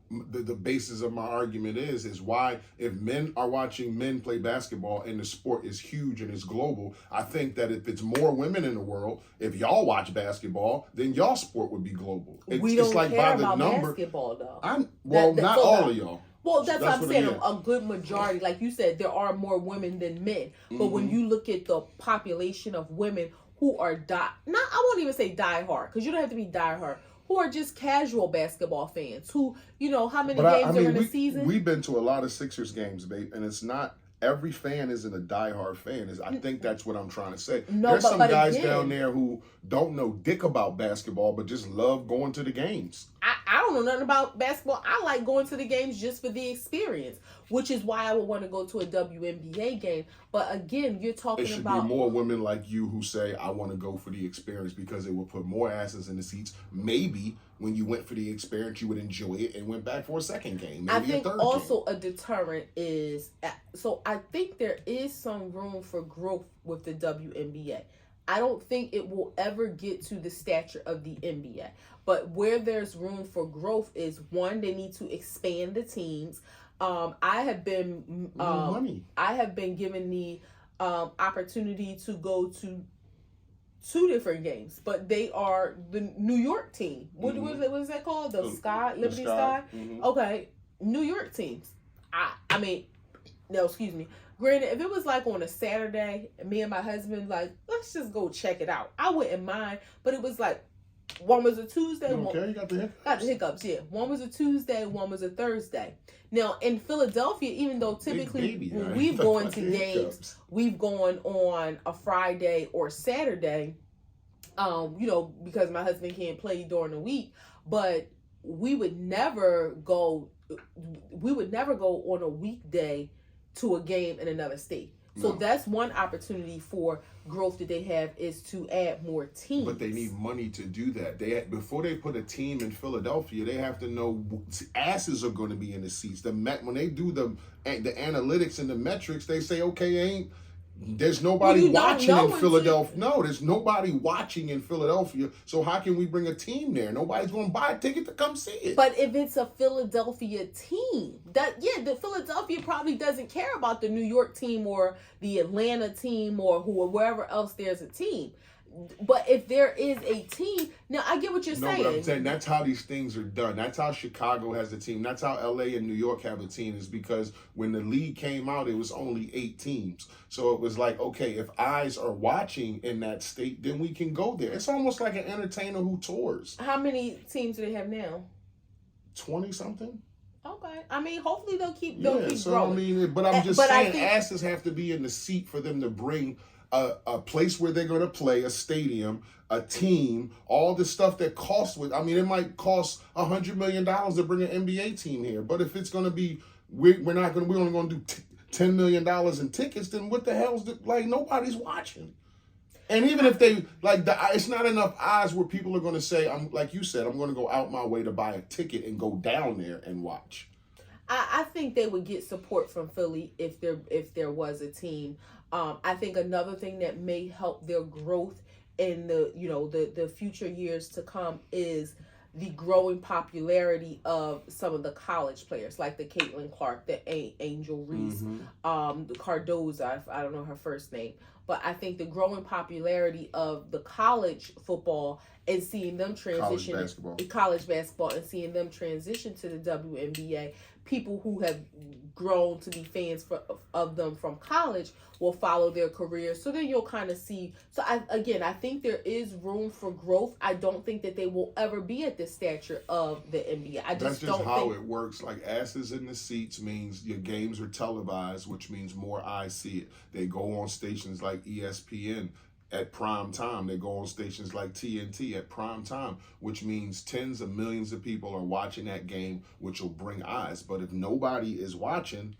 the basis of my argument is why, if men are watching men play basketball and the sport is huge and it's global, I think that if it's more women in the world, if y'all watch basketball, then y'all sport would be global. We don't care about basketball, though. Not all of y'all. Well, that's what I'm saying. A good majority, like you said, there are more women than men. But when you look at the population of women who are I won't even say die hard, because you don't have to be die hard, who are just casual basketball fans, who, how many games are in a season? We've been to a lot of Sixers games, babe, and it's not, every fan isn't a diehard fan. I think that's what I'm trying to say. No, There's some guys down there who don't know dick about basketball, but just love going to the games. I don't know nothing about basketball. I like going to the games just for the experience, which is why I would want to go to a WNBA game. But again, you're talking It should about be more women like you who say, I want to go for the experience, because it will put more asses in the seats. Maybe when you went for the experience, you would enjoy it and went back for a second game. Maybe I think a third also game. a deterrent is, so I think there is some room for growth with the WNBA. I don't think it will ever get to the stature of the NBA. But where there's room for growth is, one, they need to expand the teams. I have been given the opportunity to go to 2 different games, but they are the New York team. What is that called? The Liberty Sky. Mm-hmm. Okay, New York teams. I mean, no, excuse me. Granted, if it was like on a Saturday, me and my husband like, let's just go check it out, I wouldn't mind. But it was like, one was a Tuesday. You got the hiccups. Got the hiccups, yeah. One was a Tuesday, one was a Thursday. Now, in Philadelphia, even though typically when we've gone to games, we've gone on a Friday or Saturday, because my husband can't play during the week, but we would never go on a weekday to a game in another state. So that's one opportunity for growth that they have, is to add more teams. But they need money to do that. Before they put a team in Philadelphia, they have to know asses are going to be in the seats. When they do the analytics and the metrics, they say, okay, there's nobody watching in Philadelphia. No, there's nobody watching in Philadelphia. So how can we bring a team there? Nobody's going to buy a ticket to come see it. But if it's a Philadelphia team, the Philadelphia probably doesn't care about the New York team or the Atlanta team or wherever else there's a team. But if there is a team, now I get what you're saying. No, but I'm saying that's how these things are done. That's how Chicago has a team. That's how LA and New York have a team, is because when the league came out, it was only 8 teams. So it was like, okay, if eyes are watching in that state, then we can go there. It's almost like an entertainer who tours. How many teams do they have now? 20-something. Okay. I mean, hopefully they'll keep growing. I mean, but I'm just saying, asses have to be in the seat for them to bring a place where they're going to play, a stadium, a team, all the stuff that costs it might cost $100 million to bring an NBA team here. But if it's going to be, we're only going to do $10 million in tickets, then what the hell's nobody's watching. And even if they, it's not enough eyes where people are going to say, like you said, I'm going to go out my way to buy a ticket and go down there and watch. I think they would get support from Philly if there was a team. I think another thing that may help their growth in the future years to come is the growing popularity of some of the college players, like the Caitlin Clark, the Angel Reese, the Cardoza. I don't know her first name, but I think the growing popularity of the college football and seeing them transition college basketball and seeing them transition to the WNBA. People who have grown to be fans of them from college will follow their careers. So then you'll kind of see. So I think there is room for growth. I don't think that they will ever be at the stature of the NBA. That's just how it works. Like, asses in the seats means your games are televised, which means more eyes see it. They go on stations like ESPN at prime time. They go on stations like TNT at prime time, which means tens of millions of people are watching that game, which will bring eyes. But if nobody is watching,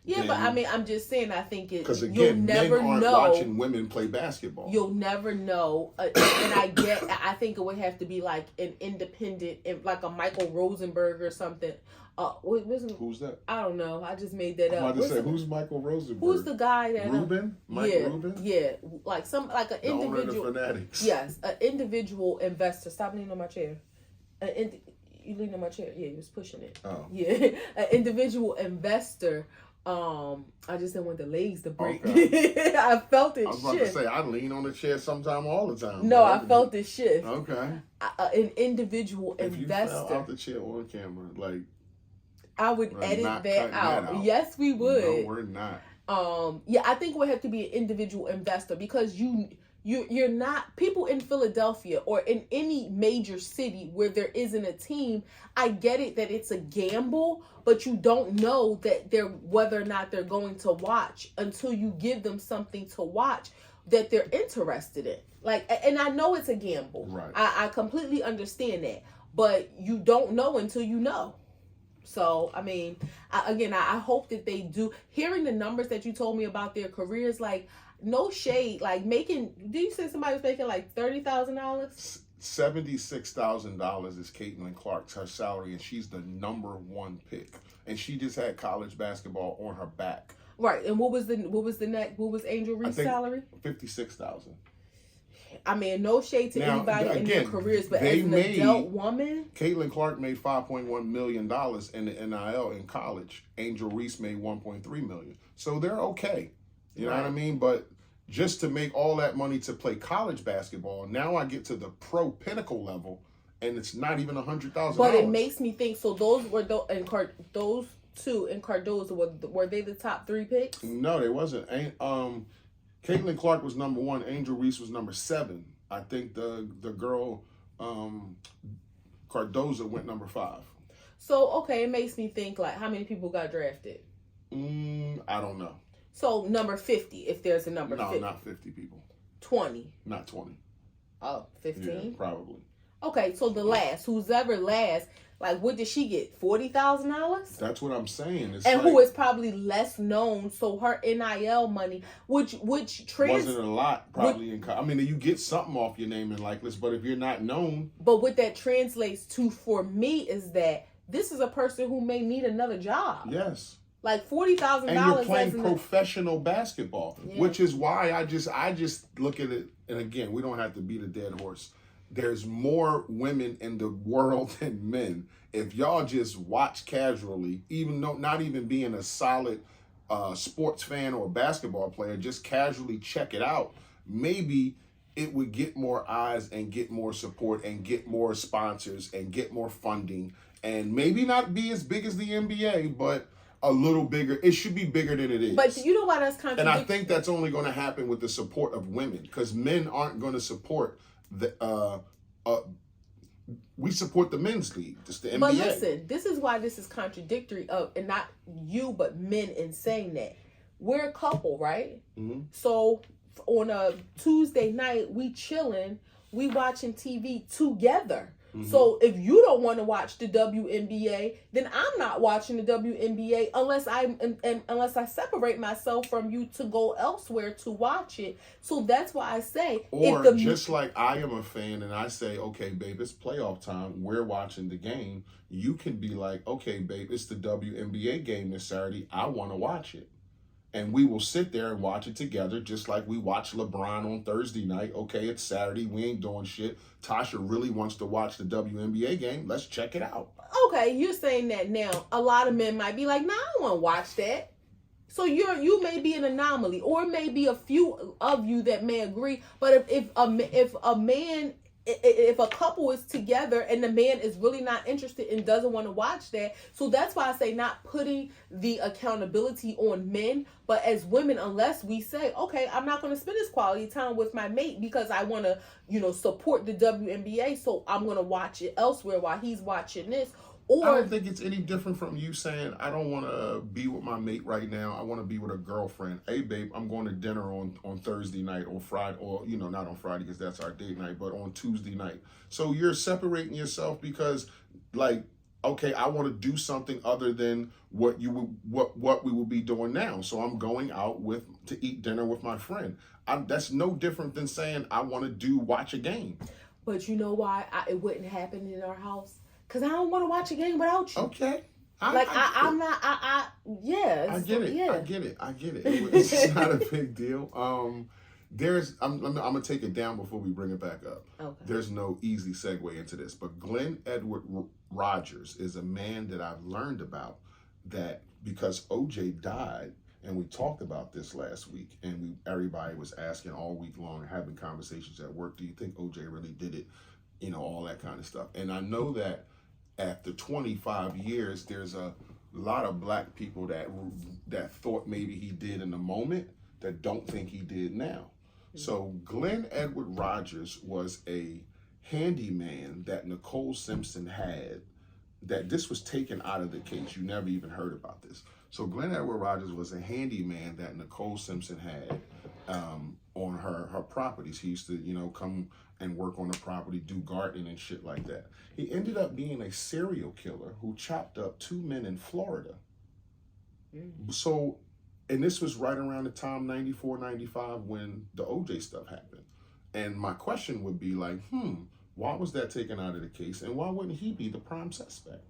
but I mean, I'm just saying, I think because again, men aren't watching women play basketball. You'll never know, and I think it would have to be like an independent, like a Michael Rosenberg or something. Who's that? I don't know. I just made that up. I'm about to say, who's Michael Rosenberg? Who's the guy that Rubin? Rubin? Yeah, like an individual. Owner of the Fanatics. Yes, an individual investor. Stop leaning on my chair. You leaning on my chair. Yeah, you was pushing it. Oh. Yeah, an individual investor. I just didn't want the legs to break. Okay. I felt it shift. I was about to say, I lean on the chair sometime all the time. No, I felt it shift. Okay. An individual investor. If you fell out the chair on camera, I would edit that out. Yes, we would. No, we're not. I think it would have to be an individual investor, because you're not, people in Philadelphia or in any major city where there isn't a team. I get it that it's a gamble, but you don't know that whether or not they're going to watch until you give them something to watch that they're interested in. And I know it's a gamble. Right. I completely understand that. but you don't know until you know. So, I mean, I hope that they do. Hearing the numbers that you told me about their careers, like, no shade, like making, do you say somebody was making like $30,000? $76,000 is Caitlin Clark's her salary, and she's the #1 pick. And she just had college basketball on her back. Right. And what was Angel Reese's salary? 56,000. I mean, no shade to anybody in their careers, but as an adult woman, Caitlin Clark made $5.1 million in the NIL in college. Angel Reese made $1.3 million. So they're okay. You know what I mean? But just to make all that money to play college basketball, now I get to the pro pinnacle level, and it's not even $100,000. But it makes me think. So those were those two in Cardozo, were they the top 3 picks? No, they wasn't. Caitlin Clark was #1. Angel Reese was #7. I think the girl Cardozo went #5. So okay, it makes me think, like, how many people got drafted? I don't know. So number 50, if there's a number 50. No, not 50 people. 20. Not 20. Oh, 15? Yeah, probably. Okay, so the last, who's ever last, like, what did she get? $40,000? That's what I'm saying. It's and who is probably less known, so her NIL money, which wasn't a lot, probably. I mean, you get something off your name and likeness, but if you're not known. But what that translates to for me is that this is a person who may need another job. Yes. Like $40,000. And you're playing professional basketball, which is why I just look at it. And again, we don't have to beat a dead horse. There's more women in the world than men. If y'all just watch casually, even though not even being a solid sports fan or basketball player, just casually check it out, maybe it would get more eyes and get more support and get more sponsors and get more funding, and maybe not be as big as the NBA, but a little bigger. It should be bigger than it is. But you know why that's contradictory? And I think that's only going to happen with the support of women, because men aren't going to support we support the men's league. It's the NBA. But listen, this is why this is contradictory and not you, but men in saying that. We're a couple, right? Mm-hmm. So on a Tuesday night, we chilling, we watching TV together. Mm-hmm. So if you don't want to watch the WNBA, then I'm not watching the WNBA unless I separate myself from you to go elsewhere to watch it. So that's why I say, or just like I am a fan and I say, okay, babe, it's playoff time, we're watching the game. You can be like, okay, babe, it's the WNBA game this Saturday, I want to watch it. And we will sit there and watch it together, just like we watch LeBron on Thursday night. Okay, it's Saturday. We ain't doing shit. Tasha really wants to watch the WNBA game. Let's check it out. Okay, you're saying that now. A lot of men might be like, nah, I don't want to watch that. So you may be an anomaly, or maybe a few of you that may agree. But if a couple is together and the man is really not interested and doesn't want to watch that, so that's why I say not putting the accountability on men, but as women, unless we say, okay, I'm not going to spend this quality time with my mate because I want to, support the WNBA, so I'm going to watch it elsewhere while he's watching this. Or, I don't think it's any different from you saying, I don't want to be with my mate right now. I want to be with a girlfriend. Hey, babe, I'm going to dinner on Thursday night or Friday, or, not on Friday because that's our date night, but on Tuesday night. So you're separating yourself because, like, okay, I want to do something other than what we will be doing now. So I'm going out to eat dinner with my friend. That's no different than saying I want to watch a game. But you know why it wouldn't happen in our house? Because I don't want to watch a game without you. Okay. I get it. It's not a big deal. I'm going to take it down before we bring it back up. Okay. There's no easy segue into this, but Glenn Edward Rogers is a man that I've learned about that because OJ died, and we talked about this last week, and everybody was asking all week long, having conversations at work, do you think OJ really did it? All that kind of stuff. And I know that after 25 years, there's a lot of black people that thought maybe he did in the moment that don't think he did now. Mm-hmm. So Glenn Edward Rogers was a handyman that Nicole Simpson had, that this was taken out of the case. You never even heard about this. So Glenn Edward Rogers was a handyman that Nicole Simpson had on her properties. He used to, come and work on the property, do gardening and shit like that. He ended up being a serial killer who chopped up 2 men in Florida. So, and this was right around the time, 94, 95, when the OJ stuff happened. And my question would be like, why was that taken out of the case? And why wouldn't he be the prime suspect?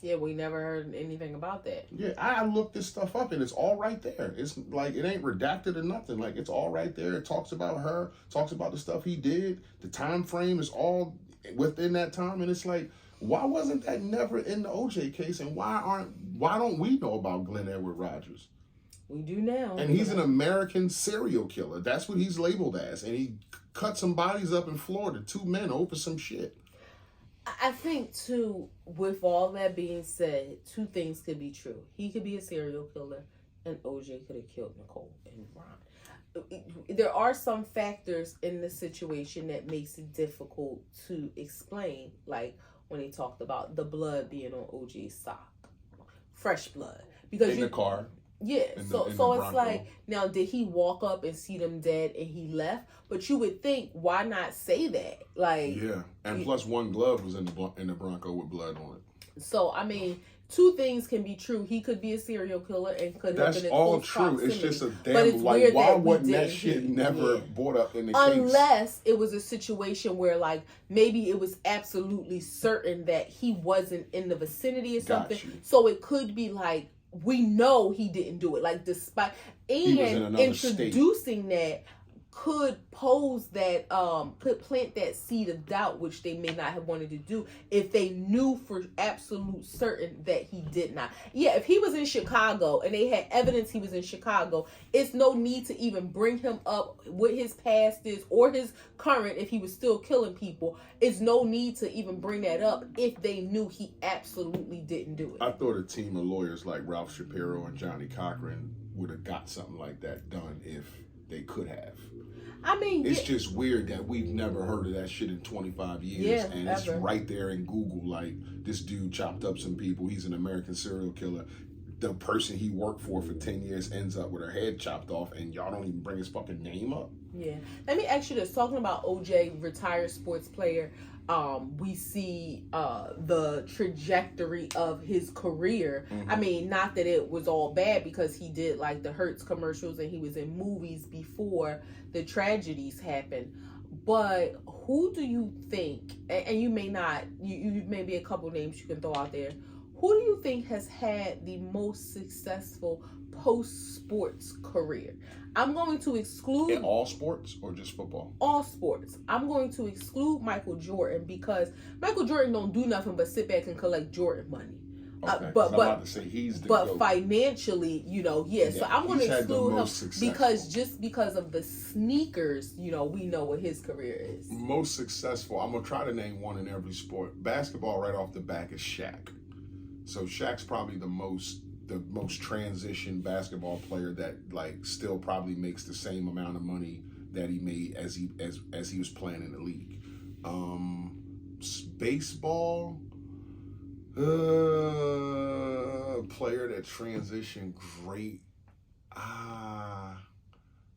Yeah, we never heard anything about that. Yeah, I looked this stuff up and it's all right there. It's like, it ain't redacted or nothing. Like, it's all right there. It talks about her, talks about the stuff he did. The time frame is all within that time. And it's like, why wasn't that never in the OJ case? And why don't we know about Glenn Edward Rogers? We do now. And he's an American serial killer. That's what he's labeled as. And he cut some bodies up in Florida, 2 men over some shit. I think, too, with all that being said, 2 things could be true. He could be a serial killer, and OJ could have killed Nicole and Ron. There are some factors in the situation that makes it difficult to explain, like when they talked about the blood being on OJ's sock. Fresh blood. Because in the car. Yeah, so it's like, now, did he walk up and see them dead and he left? But you would think, why not say that? Like, yeah, and plus 1 glove was in the Bronco with blood on it. So, I mean, 2 things can be true. He could be a serial killer and could have been in all close true. proximity. It's just a But damn, it's like, weird why that we wasn't that didn't shit hear. never Yeah. brought up in the case? Unless it was a situation where, like, maybe it was absolutely certain that he wasn't in the vicinity or something. So it could be like, we know he didn't do it. Like, despite, and introducing that could pose that, could plant that seed of doubt, which they may not have wanted to do if they knew for absolute certain that he did not. Yeah, if he was in Chicago and they had evidence he was in Chicago, it's no need to even bring him up what his past is or his current, if he was still killing people. It's no need to even bring that up if they knew he absolutely didn't do it. I thought a team of lawyers like Ralph Shapiro and Johnny Cochran would have got something like that done if they could have. I mean, it's just weird that we've never heard of that shit in 25 years. Yeah, and it's right there in Google. Like, this dude chopped up some people. He's an American serial killer. The person he worked for 10 years ends up with her head chopped off, and y'all don't even bring his fucking name up. Yeah. Let me ask you this. Talking about OJ, retired sports player, we see the trajectory of his career. I mean, not that it was all bad, because he did like the Hertz commercials and he was in movies before the tragedies happened. But who do you think, and you may not, you may be a couple names you can throw out there, who do you think has had the most successful post-sports career? I'm going to exclude... In all sports or just football? All sports. I'm going to exclude Michael Jordan, because Michael Jordan don't do nothing but sit back and collect Jordan money. Okay, I'm about to say he's the but GOAT. Financially, so I'm going to exclude him because of the sneakers, we know what his career is. Most successful, I'm going to try to name one in every sport. Basketball right off the back is Shaq. So Shaq's probably the most transition basketball player that like still probably makes the same amount of money that he made as he was playing in the league. Baseball, player that transitioned great.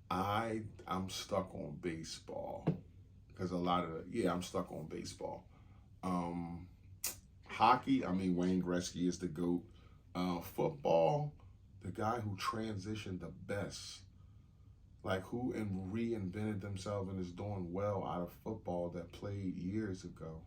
I'm stuck on baseball because I'm stuck on baseball. Hockey, I mean, Wayne Gretzky is the GOAT. Football, the guy who transitioned the best, like who reinvented themselves and is doing well out of football that played years ago.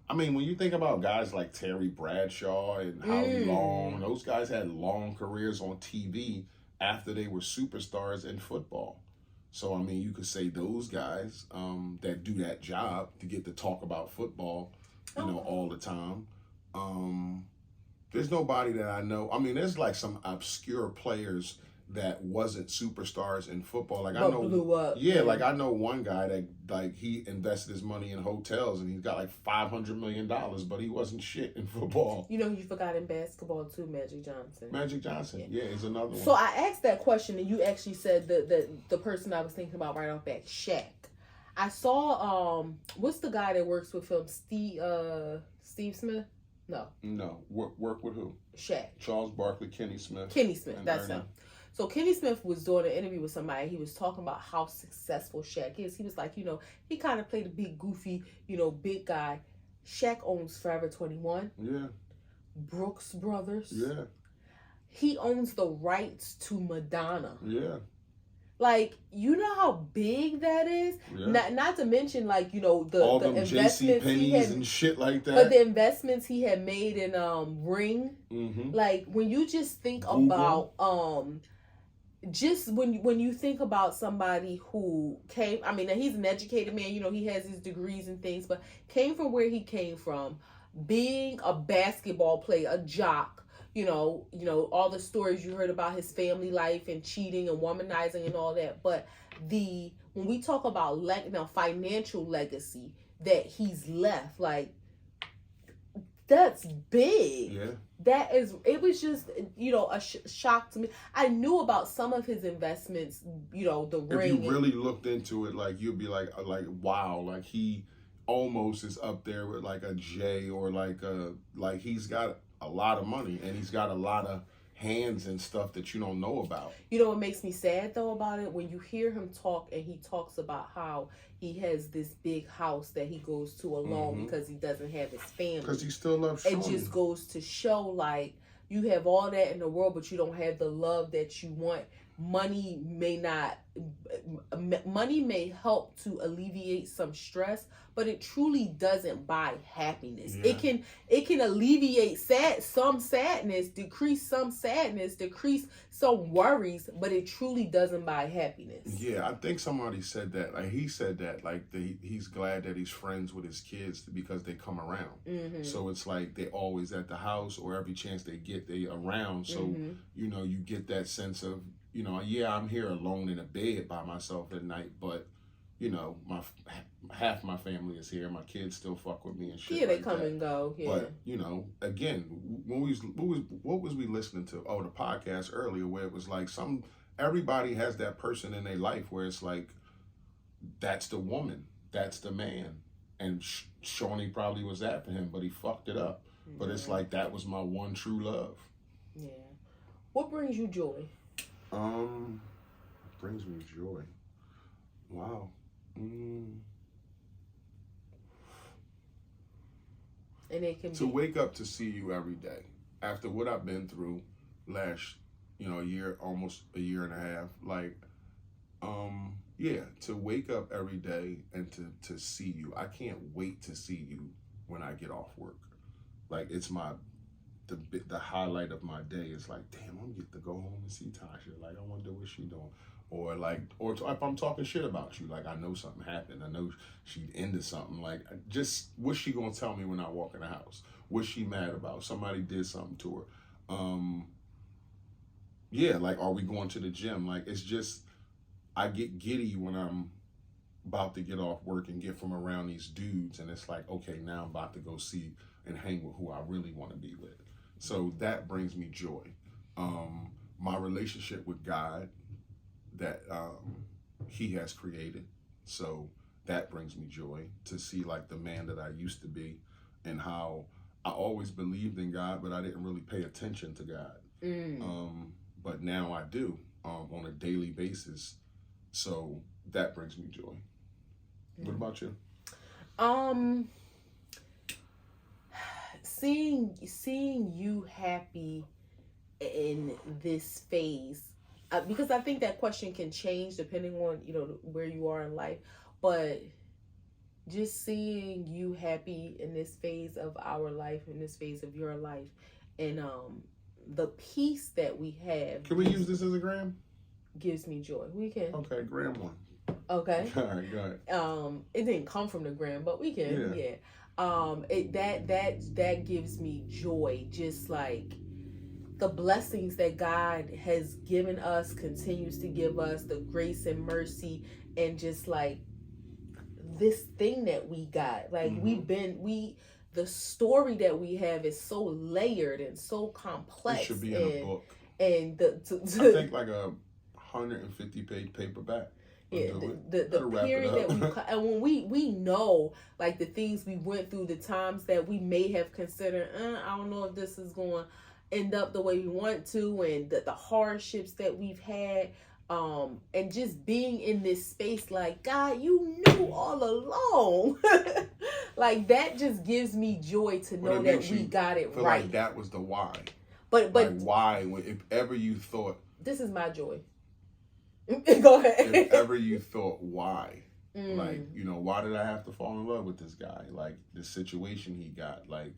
I mean, when you think about guys like Terry Bradshaw and how long, those guys had long careers on TV after they were superstars in football. So, I mean, you could say those guys that do that job to get to talk about football, all the time. There's nobody that I know. I mean, there's like some obscure players that wasn't superstars in football. Like I know, blew up. Yeah, like I know one guy that like he invested his money in hotels and he's got like $500 million, but he wasn't shit in football. You forgot in basketball too, Magic Johnson. Magic Johnson, yeah, is another one. So I asked that question and you actually said the person I was thinking about right off back, Shaq. I saw what's the guy that works with him? Steve Smith? No. Work with who? Shaq. Charles Barkley, Kenny Smith. That's him. So Kenny Smith was doing an interview with somebody. He was talking about how successful Shaq is. He was like, he kind of played a big, goofy, big guy. Shaq owns Forever 21. Yeah. Brooks Brothers. Yeah. He owns the rights to Madonna. Yeah. Like, you know how big that is? Yeah. Not to mention, like, all the them investments he had, and shit like that. But the investments he had made in Ring. Mm-hmm. Like, when you just think Google. about just when you think about somebody who came, I mean, he's an educated man, he has his degrees and things, but came from where he came from, being a basketball player, a jock, all the stories you heard about his family life and cheating and womanizing and all that. But when we talk about financial legacy that he's left, like, that's big. Yeah. It was just, a shock to me. I knew about some of his investments, the Ring. If you really looked into it, like, you'd be like, wow, like, he almost is up there with like a Jay or like he's got a lot of money and he's got a lot of hands and stuff that you don't know about. You know what makes me sad though about it? When you hear him talk and he talks about how he has this big house that he goes to alone because he doesn't have his family. Because he still loves Shorty. It just goes to show, like, you have all that in the world, but you don't have the love that you want. Money may help to alleviate some stress, but it truly doesn't buy happiness. Yeah. It can alleviate some sadness, decrease some worries, but it truly doesn't buy happiness. Yeah, I think somebody said that. Like, he said that, like, he's glad that he's friends with his kids because they come around. Mm-hmm. So it's like they always at the house, or every chance they get, they around. So, you get that sense of, I'm here alone in a bed by myself at night, but, half my family is here. My kids still fuck with me and shit. Yeah, they come and go. Yeah. But, again, what was we listening to? Oh, the podcast earlier where it was like everybody has that person in their life where it's like, that's the woman, that's the man. And Shawnee probably was that for him, but he fucked it up. Mm-hmm. But it's like, that was my one true love. Yeah. What brings you joy? Brings me joy. Wow. And it can to wake up to see you every day after what I've been through last, year, almost a year and a half. Like, to wake up every day and to see you. I can't wait to see you when I get off work. Like, it's the highlight of my day is like, damn, I'm getting to go home and see Tasha. Like, I wonder what she doing. Or if I'm talking shit about you, like, I know something happened. I know she into something. Like, just what's she gonna tell me when I walk in the house? What's she mad about? Somebody did something to her. Like, are we going to the gym? Like, it's just, I get giddy when I'm about to get off work and get from around these dudes, and it's like, okay, now I'm about to go see and hang with who I really want to be with. So that brings me joy. My relationship with God that he has created. So that brings me joy to see, like, the man that I used to be and how I always believed in God, but I didn't really pay attention to God. But now I do on a daily basis. So that brings me joy. What about you? Seeing you happy in this phase, because I think that question can change depending on where you are in life, but just seeing you happy in this phase of our life, in this phase of your life, and the peace that we have. Can we use this as a gram? Gives me joy. We can. Okay, gram one. Okay. All right, go ahead. It didn't come from the gram, but we can. Yeah. That gives me joy. Just like the blessings that God has given us, continues to give us, the grace and mercy, and just like this thing that we got. Like, the story that we have is so layered and so complex. It should be in a book. And I think like a 150-page paperback. Yeah, the period that and when we know, like, the things we went through, the times that we may have considered, I don't know if this is going to end up the way we want to, and the hardships that we've had, and just being in this space, like, God, you knew all along. Like, that just gives me joy to know that we got it feel right. Like that was the why. But like why, if ever you thought, this is my joy. Go ahead. If ever you thought, why? Like, you know, why did I have to fall in love with this guy? Like, the situation he got, like,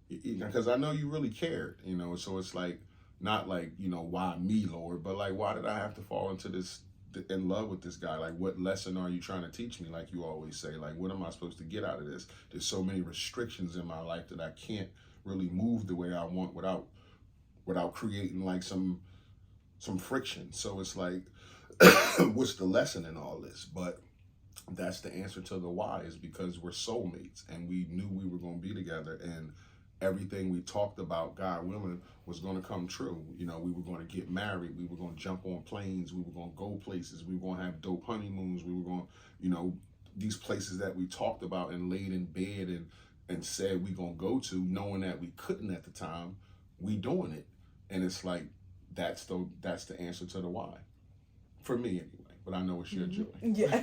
because I know you really cared, you know, so it's like, not like, you know, why me, Lord, but like, why did I have to fall in love with this guy? Like, what lesson are you trying to teach me? Like you always say, like, what am I supposed to get out of this? There's so many restrictions in my life that I can't really move the way I want without creating like some friction. So it's like, what's the lesson in all this? But that's the answer to the why, is because we're soulmates and we knew we were going to be together, and everything we talked about, God willing, was going to come true. You know, we were going to get married. We were going to jump on planes. We were going to go places. We were going to have dope honeymoons. We were going to, you know, these places that we talked about and laid in bed and said we going to go to, knowing that we couldn't at the time, we doing it. And it's like, that's the answer to the why. For me anyway, but I know it's your joy. Yeah.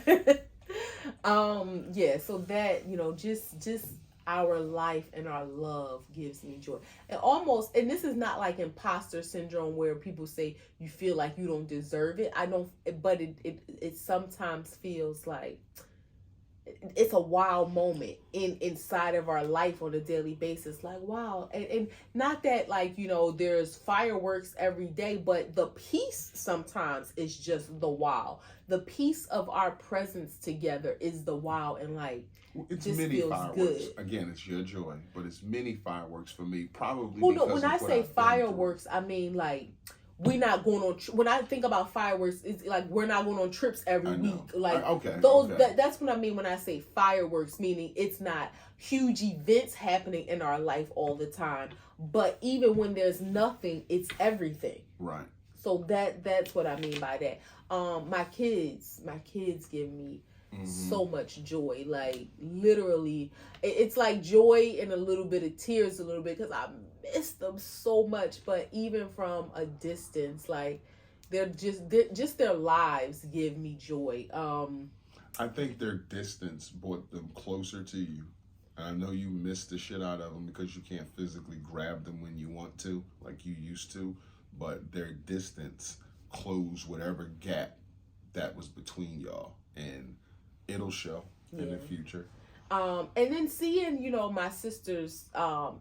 Yeah, so that, you know, just our life and our love gives me joy. And this is not like imposter syndrome where people say you feel like you don't deserve it. I don't, but it sometimes feels like it's a wow moment inside of our life on a daily basis. Like, wow. And not that, like, you know, there's fireworks every day, but the peace sometimes is just the wow. The peace of our presence together is the wow. And like, it's just many feels fireworks. Good. Again, it's your joy, but it's many fireworks for me. Probably. Well, no, when I say fireworks, I mean like, we're not going on. When I think about fireworks, it's like we're not going on trips every week. Like that's what I mean when I say fireworks. Meaning it's not huge events happening in our life all the time, but even when there's nothing, it's everything. Right. So that's what I mean by that. My kids give me so much joy. Like, literally, it's like joy and a little bit of tears, a little bit, because I miss them so much. But even from a distance, like, they're just their lives give me joy. I think their distance brought them closer to you. I know you miss the shit out of them because you can't physically grab them when you want to, like you used to. But their distance closed whatever gap that was between y'all, and it'll show in the future. And then seeing, you know, my sisters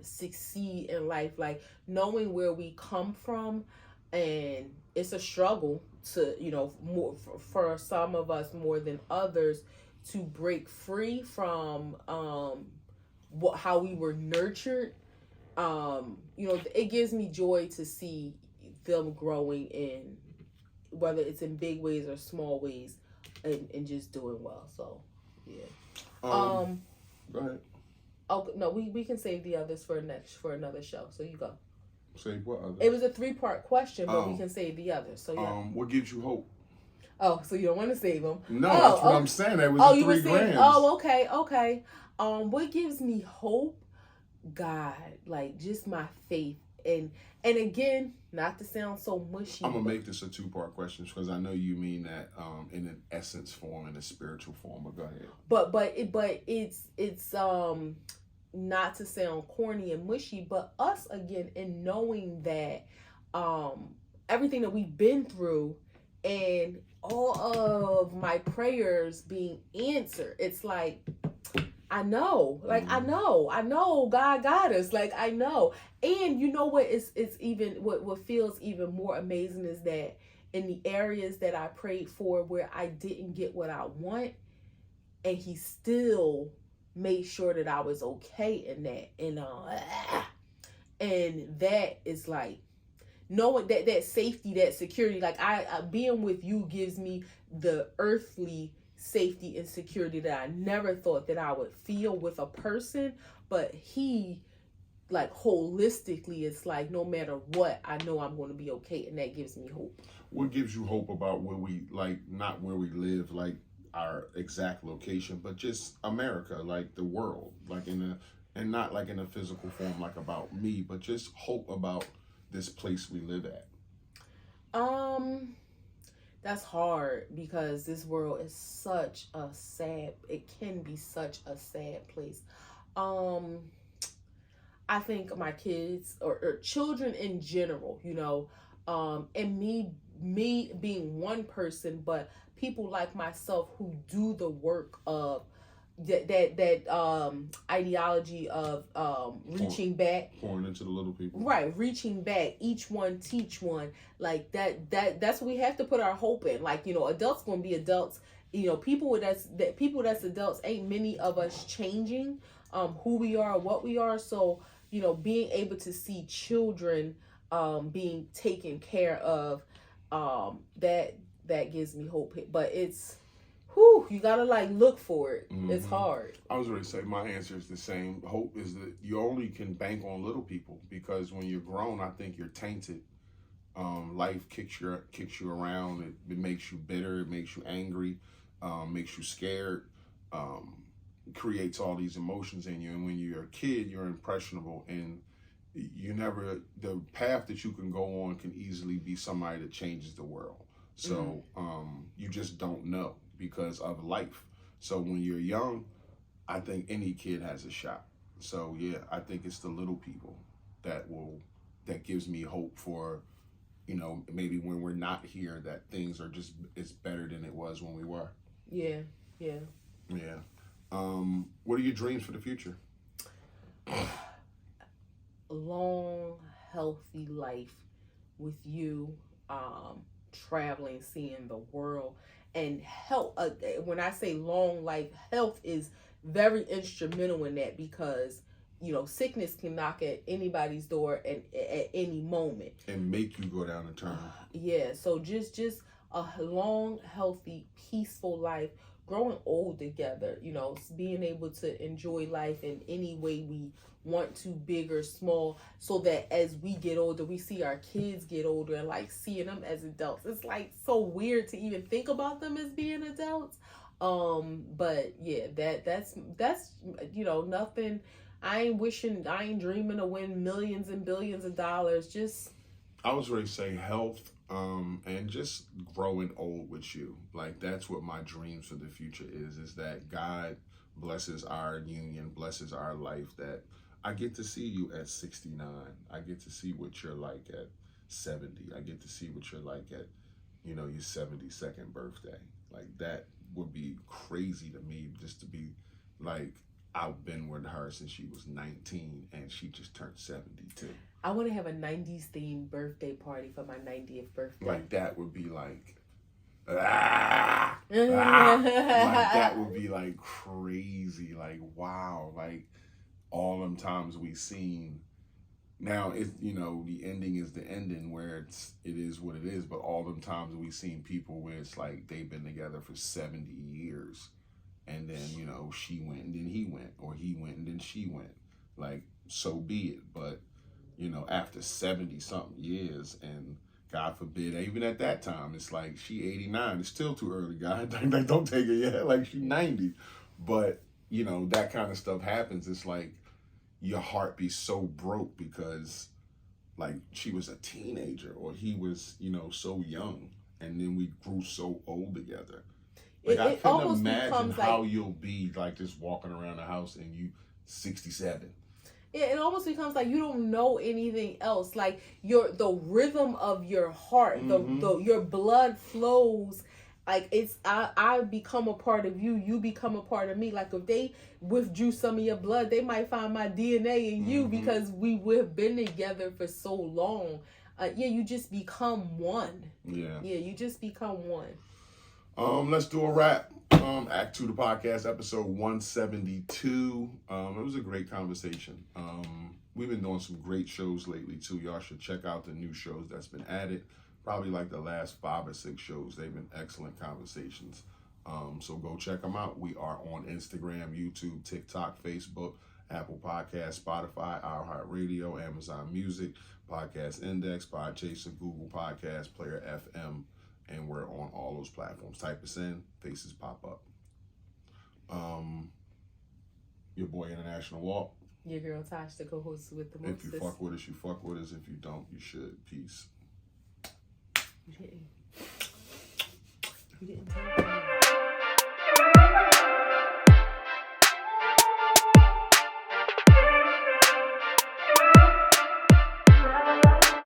succeed in life, like knowing where we come from, and it's a struggle to, you know, more for some of us more than others, to break free from how we were nurtured. You know, it gives me joy to see them growing in, whether it's in big ways or small ways, and just doing well. So yeah. Go ahead. Oh no, we can save the others for another show. So you go. Save what others? It was a 3-part question, but we can save the others. So yeah. What gives you hope? Oh, so you don't want to save them? No, that's what I'm saying. That was the 3 grams. Oh, okay. What gives me hope? God, like, just my faith, and again, not to sound so mushy. I'm gonna make this a 2-part question because I know you mean that in an essence form, in a spiritual form. But go ahead. But it's not to sound corny and mushy, but us again, in knowing that everything that we've been through and all of my prayers being answered, it's like, I know, like, I know God got us. Like, I know. And you know what, it's even what feels even more amazing is that in the areas that I prayed for where I didn't get what I want, and he still made sure that I was okay in that. And that is like, knowing that safety, that security, like I being with you gives me the earthly safety and security that I never thought that I would feel with a person. But he, like, holistically, it's like, no matter what, I know I'm going to be okay, and that gives me hope. What gives you hope about where we, like, not where we live, like our exact location, but just America, like the world, like and not like in a physical form, like about me, but just hope about this place we live at? That's hard because this world is such a sad, it can be such a sad place. I think my kids or children in general, and me being one person, but people like myself who do the work of that ideology of reaching back, pouring into the little people, right? Reaching back, each one teach one, like that's what we have to put our hope in. Like, adults gonna be adults. People that's adults, ain't many of us changing who we are, what we are. So being able to see children being taken care of, that gives me hope. But it's you gotta look for it. Mm-hmm. It's hard. I was going to say my answer is the same. Hope is that you only can bank on little people, because when you're grown, I think you're tainted. Life kicks you around. It makes you bitter. It makes you angry. Makes you scared. Creates all these emotions in you. And when you're a kid, you're impressionable, and the path that you can go on can easily be somebody that changes the world. So you just don't know because of life. So when you're young, I think any kid has a shot. So yeah, I think it's the little people that gives me hope for, maybe when we're not here, that things are it's better than it was when we were. Yeah. What are your dreams for the future? Long, healthy life with you, traveling, seeing the world, and health. When I say long life, health is very instrumental in that, because sickness can knock at anybody's door at any moment and make you go down a turn. Yeah, so just a long, healthy, peaceful life, growing old together, being able to enjoy life in any way we want to, big or small, so that as we get older, we see our kids get older, and seeing them as adults. It's so weird to even think about them as being adults. But yeah, that's nothing. I ain't dreaming to win millions and billions of dollars. Just, I was ready to say health, and just growing old with you. That's what my dreams for the future is that God blesses our union, blesses our life, that I get to see you at 69. I get to see what you're like at 70. I get to see what you're like at, your 72nd birthday. That would be crazy to me, just to be I've been with her since she was 19 and she just turned 72. I want to have a 90s themed birthday party for my 90th birthday. That would be that would be crazy. Wow. All them times we seen. Now it's, the ending is the ending, where it is what it is. But all them times we seen people where it's they've been together for 70 years. And then, she went and then he went, or he went and then she went. So be it. But, after 70 something years, and God forbid, even at that time, it's she 89. It's still too early, God. Don't take it yet. She 90. But, that kind of stuff happens. It's your heart be so broke because she was a teenager, or he was, so young, and then we grew so old together. I couldn't imagine how you'll be just walking around the house and you 67. It almost becomes you don't know anything else. The rhythm of your heart, your blood flows. I become a part of you. You become a part of me. If they withdrew some of your blood, they might find my DNA in you, because we've been together for so long. You just become one. Yeah, you just become one. Let's do a wrap. A2TP podcast, episode 172. It was a great conversation. We've been doing some great shows lately too. Y'all should check out the new shows that's been added. Probably the last 5 or 6 shows. They've been excellent conversations. So go check them out. We are on Instagram, YouTube, TikTok, Facebook, Apple Podcasts, Spotify, iHeartRadio, Amazon Music, Podcast Index, Podchaser, Google Podcasts, Player FM. And we're on all those platforms. Type us in, faces pop up. Your boy International Walk. Your girl Tosh, the co-host with the most. If you fuck with us, you fuck with us. If you don't, you should. Peace. You didn't.